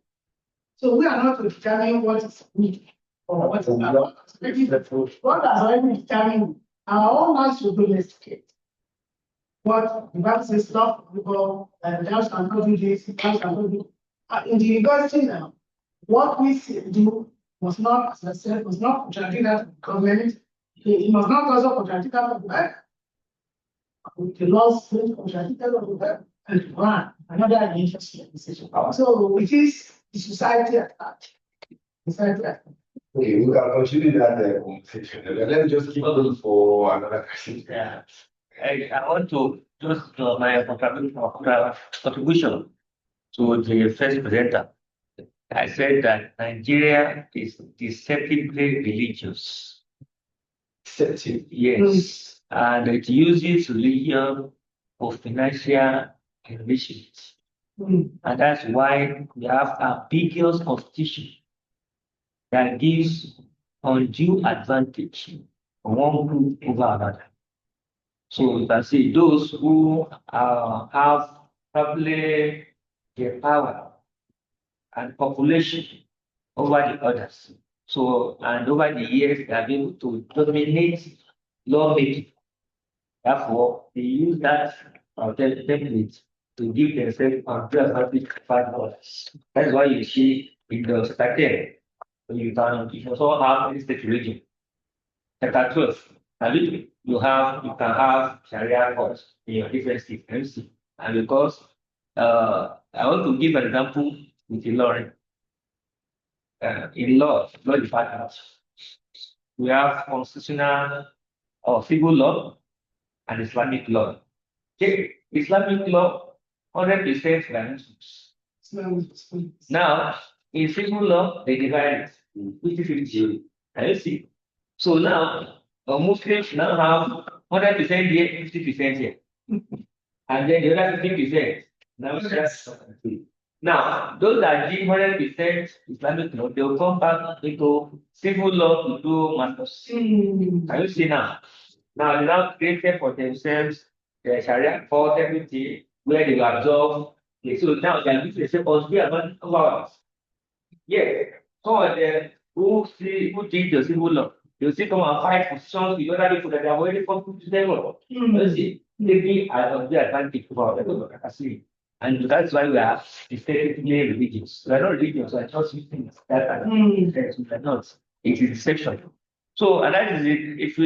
So we are not to determine what is good or what is bad. God has already determined our own lives should domesticate. What the Bible says, love people, and thou shalt not do this, thou shalt not do. In the university now, what we do must not, as I said, must not contradict that of the government. It must not also contradict that of the Bible. The laws don't contradict that of the Bible and the Quran, another interesting decision. So it is the society at large. Society at large. Okay, we can continue that conversation. Let's just keep going for another question. Yeah. I want to just my contribution to the first presenter. I said that Nigeria is deceptively religious. Deceptive. Yes. And it uses religion for financial enrichment. And that's why we have a ambiguous constitution that gives undue advantage for one group over another. So you can see those who have probably the power and population over the others. So, and over the years, they have been able to dominate lawmaking. Therefore, they use that template to give themselves undue advantage over others. That's why you see in the started. You can also have any state religion. Chapter 12. You can have Sharia courts in your different states. And because I want to give an example with the law. In law department, we have constitutional or civil law and Islamic law. Okay. Islamic law, 100% by Muslims. Now, in civil law, they divide it 50-50. Can you see? So now, Muslims now have 100% here, 50% here. And then the other 50% now just now, those that give 100% Islamic law, they will come back into civil law to do masters. Can you see now? Now they now created for themselves the Sharia for everything where they will absorb. So now they are going to say, oh, we are not ours. Yeah. Some of them who did the civil law, they'll see come and fight positions with other people that are already come to them. You see, maybe I have the advantage for them. And that's why we are effectively religious. We are not religious, we are just using that we are not. It is deception. So, and that is it. If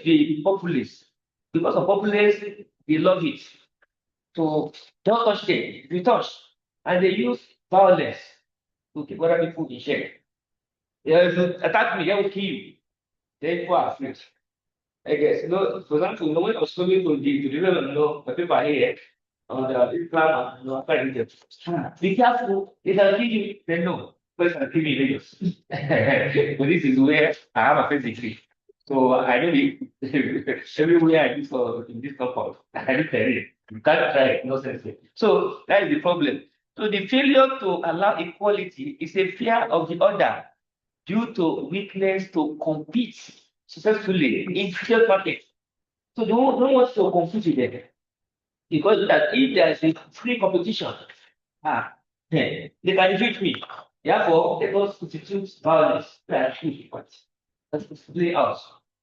the populace, because of populace, they love it. So don't touch them. If you touch, and they use violence to keep other people in check. If you attack me, they will kill you. They people are afraid. I guess, for example, when I was talking to the people here on the Islam and be careful, if I kill you, then no, first I kill me Lagos. But this is where I have a first degree. So I know everywhere I do in this compound, I will tell you. You can't try it, no sense. So that is the problem. So the failure to allow equality is a fear of the other due to weakness to compete successfully in future market. So they don't want to compete with them. Because that if there is a free competition, they can defeat me. Therefore, let us substitute violence. That's play out.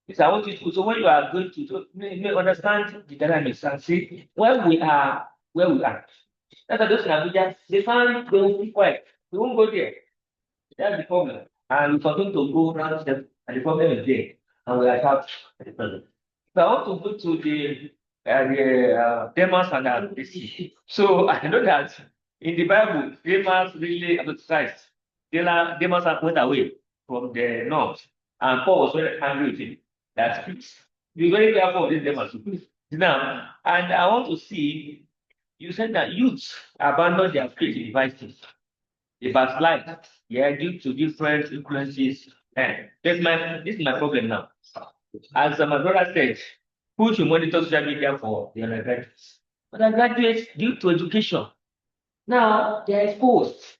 Yes, I want you to, so when you are going to may understand the dynamics and see where we are. That's why those in Abuja, they find they will be quiet. We won't go there. That's the problem. And we continue to go around them, and the problem is there. And we attack the problem. So I want to go to the Demas and Apostasy. So I know that in the Bible, Demas really emphasized. Demas went away from the north, and Paul was very angry with him. That's peace. Be very careful of this Demas. Now, and I want to see, you said that youths abandon their faith in devices. They backslide, due to different influences. This is my problem now. As my brother said, who should monitor social media for the undergraduates? Undergraduates, due to education, now they're exposed.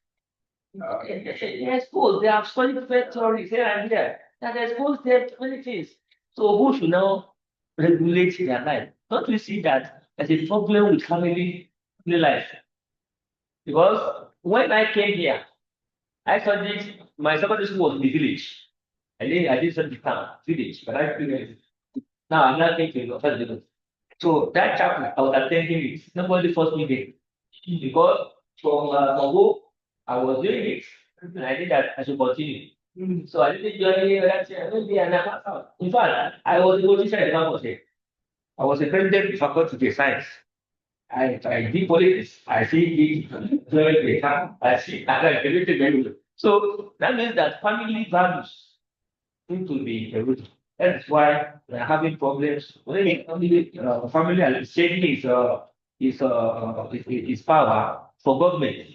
They're exposed. They have studied theories here and there. They're exposed to many things. So who should now regulate their life. Don't we see that as a problem with family life? Because when I came here, I studied my secondary school was in the village. I did study town, village, but I figured now I'm not thinking of that. So that chapter I was attending it. Nobody forced me there. Because from home, I was doing it, and I think that I should continue. So I didn't join any other chair, maybe and in fact, I was a politician at campus here. I was a president of the faculty of science. I did politics. I see it, I see, I related very well. So that means that family values need to be rooted. That's why we're having problems. When family is changing is power for government.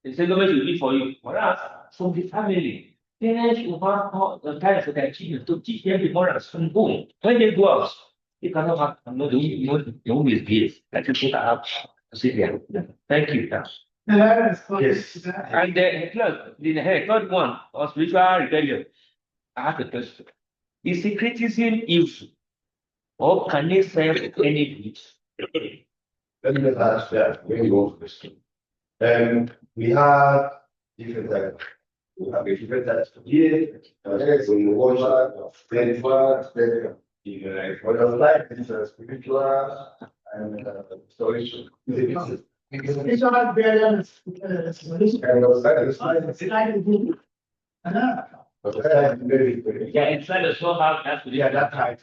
The same government will be for you. Whereas from the family, parents will have all the time for their children to teach them the morals from home. When they go out, they cannot have no the home is gay. That is what I have to say there. Thank you. Yes. And the third one was spiritual rebellion. I have a question. Is syncretism evil? Or can they serve any good? Let me just ask that when you go for this. We have different types. We have a different types of here, when you watch spiritual, what I like is spiritual and storage. Spiritual rebellion is And it's like a good. Yeah, inside the show house, that's Yeah, that's right.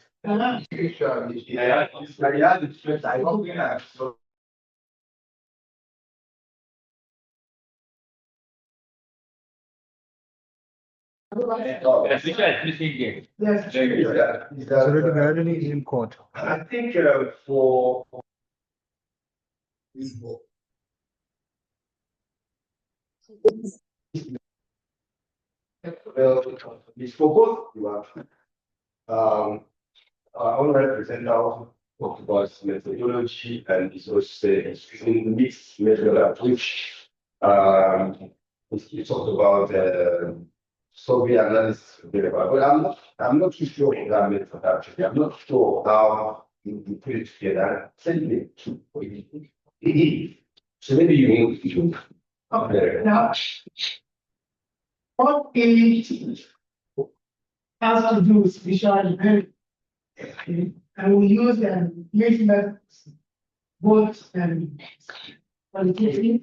Spiritual, yeah, it's like, yeah, it's just, I hope, yeah, so. spiritual is missing there. Yes. It's already already in court. I think for it's for both you have our own representative talked about methodology and it's also in mixed method approach. We talked about survey analysis, but I'm not too sure in that method actually. I'm not sure how you put it together. Send me to so maybe you Okay, now, what it has to do with spiritual rebellion. And we use mixed methods, both qualitative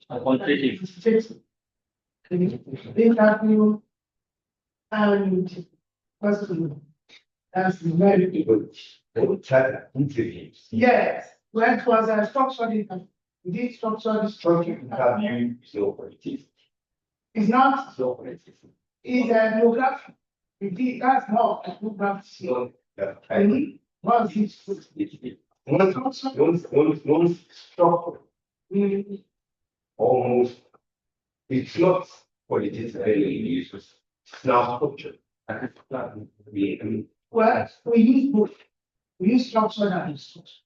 And quantitative. interview and personal. That's very good. interviews. Yes, when it was a structured interview, we did structured Interview is no politics. It's not, No politics. it's a ethnography. That's not ethnography. No, yeah. What's it? One structure almost, it's not politics really uses. It's now structure. Well, we use both. We use structure and instruction.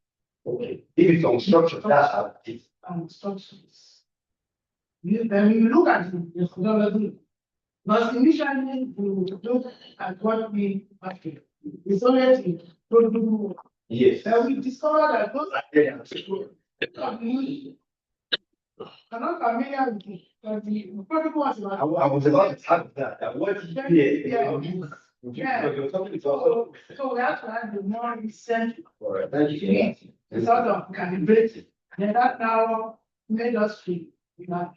Okay. If it's on structure, that's how it is. Structures. Then you look at the methodology. But initially, we look at what we actually. It's only to do. Yes. And we discovered that those are not familiar with it. But the protocol was about. I was about to add that. What is here? So we have to add the more recent. All right, thank you. Sort of calibrated. And that now made us free. We have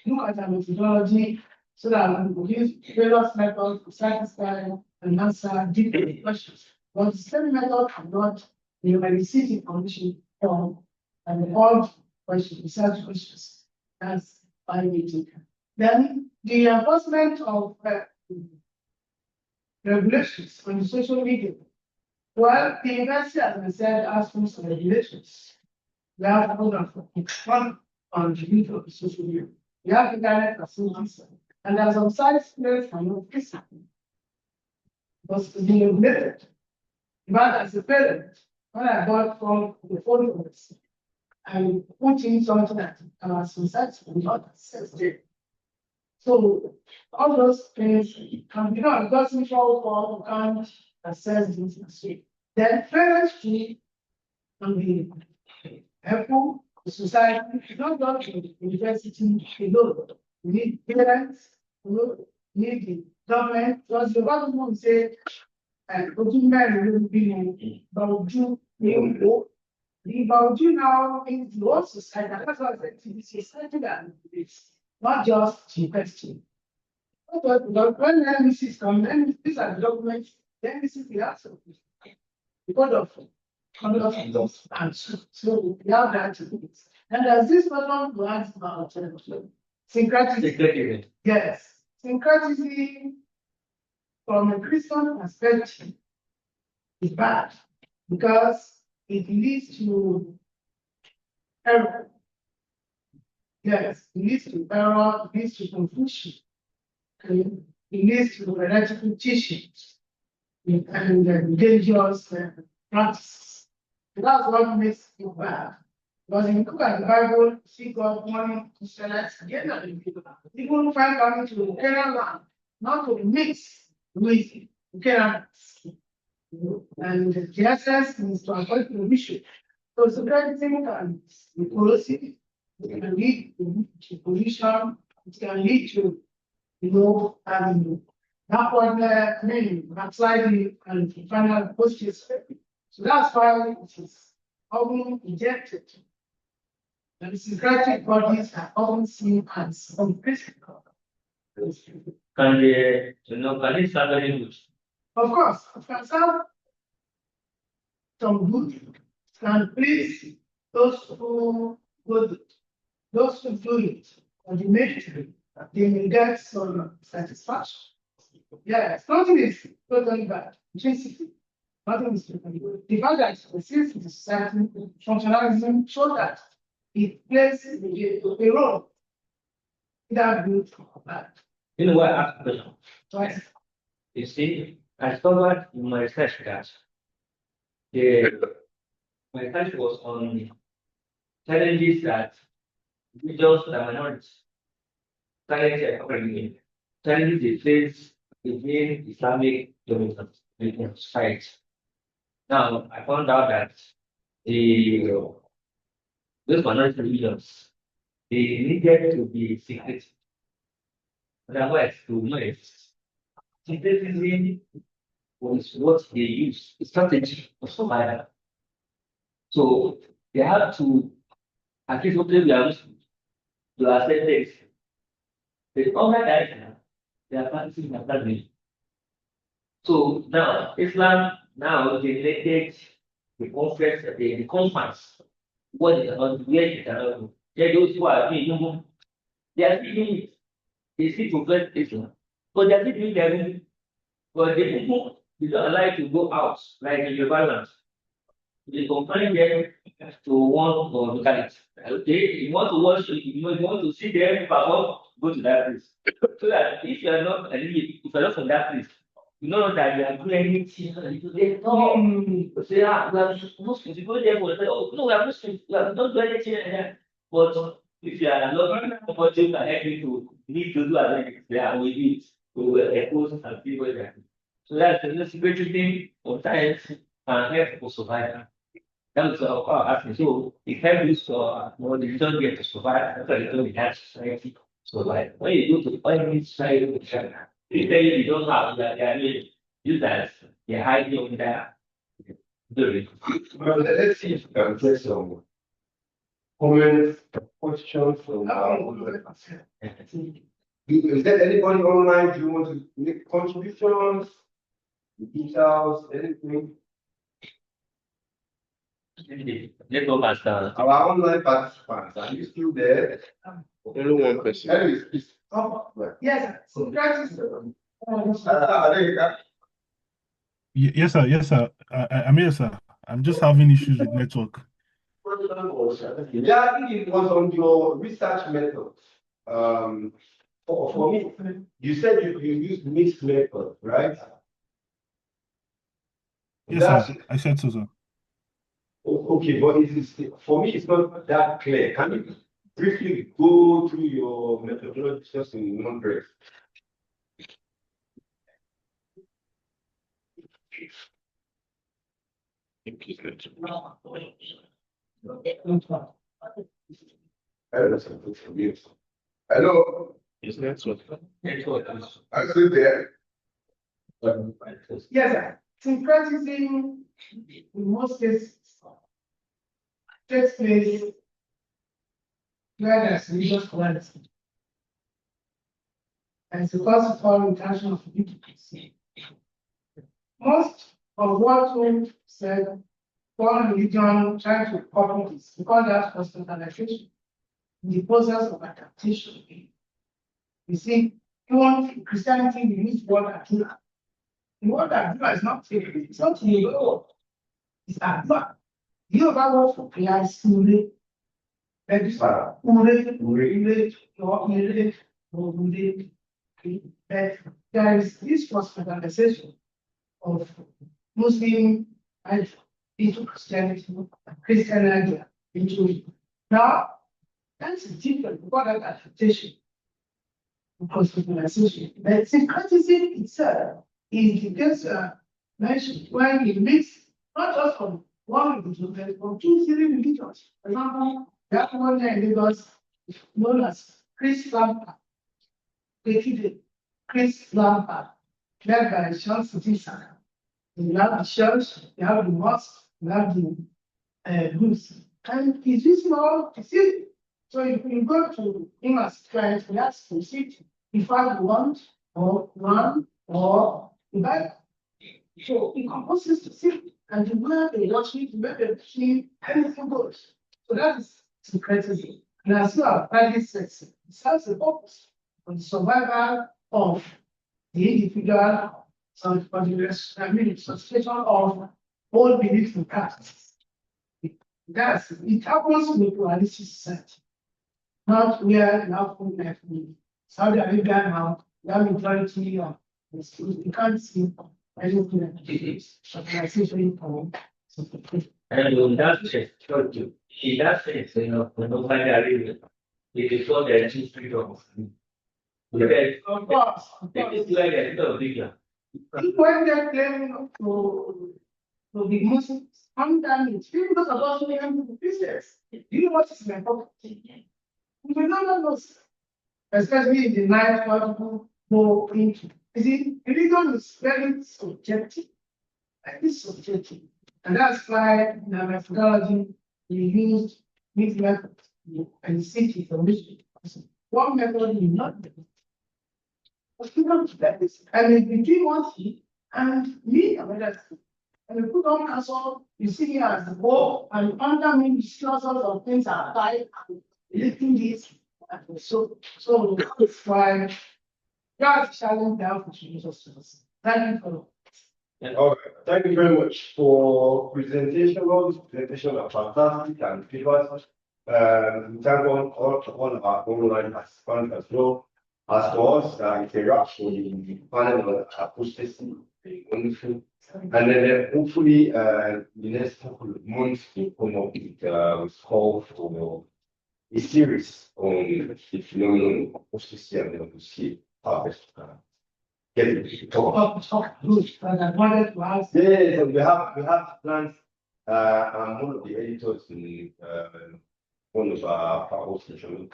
look at our methodology so that we could use various methods to satisfy and answer different questions. But the same method cannot elicit information from and all questions, research questions. That's why we take. Then the enforcement of regulations on social media. Well, the university, as I said, has some regulations. We have more than 41 on the use of social media. We have internet facilities, and there are some sites where it's not feasible. But to be regulated. But as a parent, when I bought from the photos and put in something that our society will not accept it. So all those things can be done because we can't assess this mistake. Then parents too can be helpful to society, not just the university alone. We need parents, we need the government, because the government say, and ojú mẹ́rin ló ń bí mi, Bauju ní Ondo. The Bauju now is the whole society, and that's why I said the society that is not just university. But when NBCs come, these are the documents, the NBC will have some because of conduct and so we have that to it. And there's this person who asked about syncretism. Yes, syncretism from a Christian perspective is bad because it leads to error. Yes, it leads to error, it leads to confusion, it leads to heretical teachings and dangerous practices. That's what makes it bad. Because if you look at the Bible, see God wanting to select together the people. People find coming to Canaan land, not to mix with Canaan. And the essence is to avoid prohibition. So security can be corrosive, it can lead to pollution, it can lead to, that one backsliding and final postage. So that's why it is often rejected. And the secretive bodies are often seen as uncritical. Can they, can it serve any good? Of course, it can serve some good, it can please those who do it, or the military, they may get some satisfaction. Yes, nothing is totally bad. Intrinsically, nothing is totally good. The fact that it exists in the society, functionalism, shows that it plays a role, either good or bad. You know what I asked the question? Twice. You see, I discovered in my research that my research was on challenges that individuals that are minorities, challenges they face within Islamic dominance in society. Now, I found out that those minority religions, they needed to be secret. Otherwise, to know it, secretism was what they used, a strategy of survival. So they have to, at least what they are Muslim, to accept this. The other guys, they are practicing Islam. So now Islam now generated the conference, the conference. What is about where it cannot do. There those who are doing they are doing it. They see profess Islam. So they are still doing their own. But the people they don't allow you to go out like in your balance. They confine them to one locality. Okay, you want to watch, you want to see them perform, go to that place. So that if you are not if you are not from that place, you know that you are doing anything. They no, say we are Muslims. You go there for oh no, we are Muslims. We are not doing anything like that. But if you are not supporting and helping to need to do anything, they are with it. We will expose and people there. So that's the security thing of science and help for survival. That's asking. So it helps you the return get to survive, that's the return we have society survive. When you go to any society, they tell you don't have that, they are use that, they're hiding on that. Well, let's see if we can get some comments, questions from is there anybody online? Do you want to make contributions, details, anything? Let's go past Our online participants, are you still there? Only one person. Anyways, it's Yes, so practice. Yes, sir. Yes, sir. I'm here, sir. I'm just having issues with network. Yeah, I think it was on your research method. For me, you said you use mixed method, right? Yes, sir. I said so, sir. Okay, but for me, it's not that clear. Can you briefly go through your methodology just in one breath? Hello, His network. I'm still there. Yes, sir. Syncretism in most cases takes place where there's religious pluralism. And it's because of all intention of intimacy. Most of what we said, one religion trying to copy this, because that's personalization in the process of adaptation. You see, even Christianity, we use the word Adula. The word Adula is not favorite, it's not Yoruba. It's Adula. The Yoruba word for prayer is Ure. That is Ure. But there is this personalization of Muslim life into Christianity, Christian idea into it. Now, that's different because that adaptation, because personalization. But syncretism itself is the case mentioned when it makes not just from one religion, but from 2, 3 religions. For example, that one there in Lagos is known as Chris Lampa. Chris Lampa, led by Sean Citizen. You have the church, you have the mosque, you have the booths. And it's visible to see. So if you go to him as client, we ask to see if I want or run or the Bible. So it composes to see and the way they watch it, the way they see anything goes. So that is syncretism. And as you have private sex, it serves a purpose for the survival of the individual, so for the substitution of all beliefs and practices. It happens in a pluralistic society, not where you have full life need. Saudi Arabia now, you have majority of the schools, you can't see anything like this. Organization And in that sense, when nobody Arabia, it is what the history of. of course. It is like a little bigger. When they're claiming to be Muslims, sometimes people talk about the business. Do you know what is my property? We don't know, especially in the night where people go into. You see, religion is very subjective, like it's subjective. And that's why in our methodology, we used mixed methods and seek information. One method is not the and it's between one thing and me and another thing. And we put on castle, you see me as the ball, and under me, discuss all of things are tied, lifting this. So it's why that's challenge down for Jesus. Thank you for. All right, thank you very much for presentation. All this presentation are fantastic and fabulous. We thank all of our online participants as well. As for us, it's a wrap for the panel on apostasy, wonderful. And then hopefully, the next couple of months, we'll come up with a call for a series on the phenomenon of apostasy, and then we'll see how best get it. Good, but I wanted to ask. Yeah, so we have plans. I'm one of the editors in one of our stations.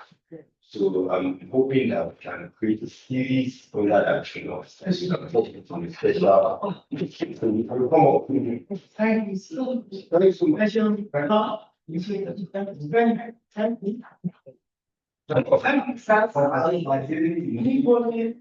So I'm hoping that we can create a series on that action of special. So we will come up with. Thank you so much. Thank you so much. You say that you thank you very much. Thank you. Thank you, sir. Anybody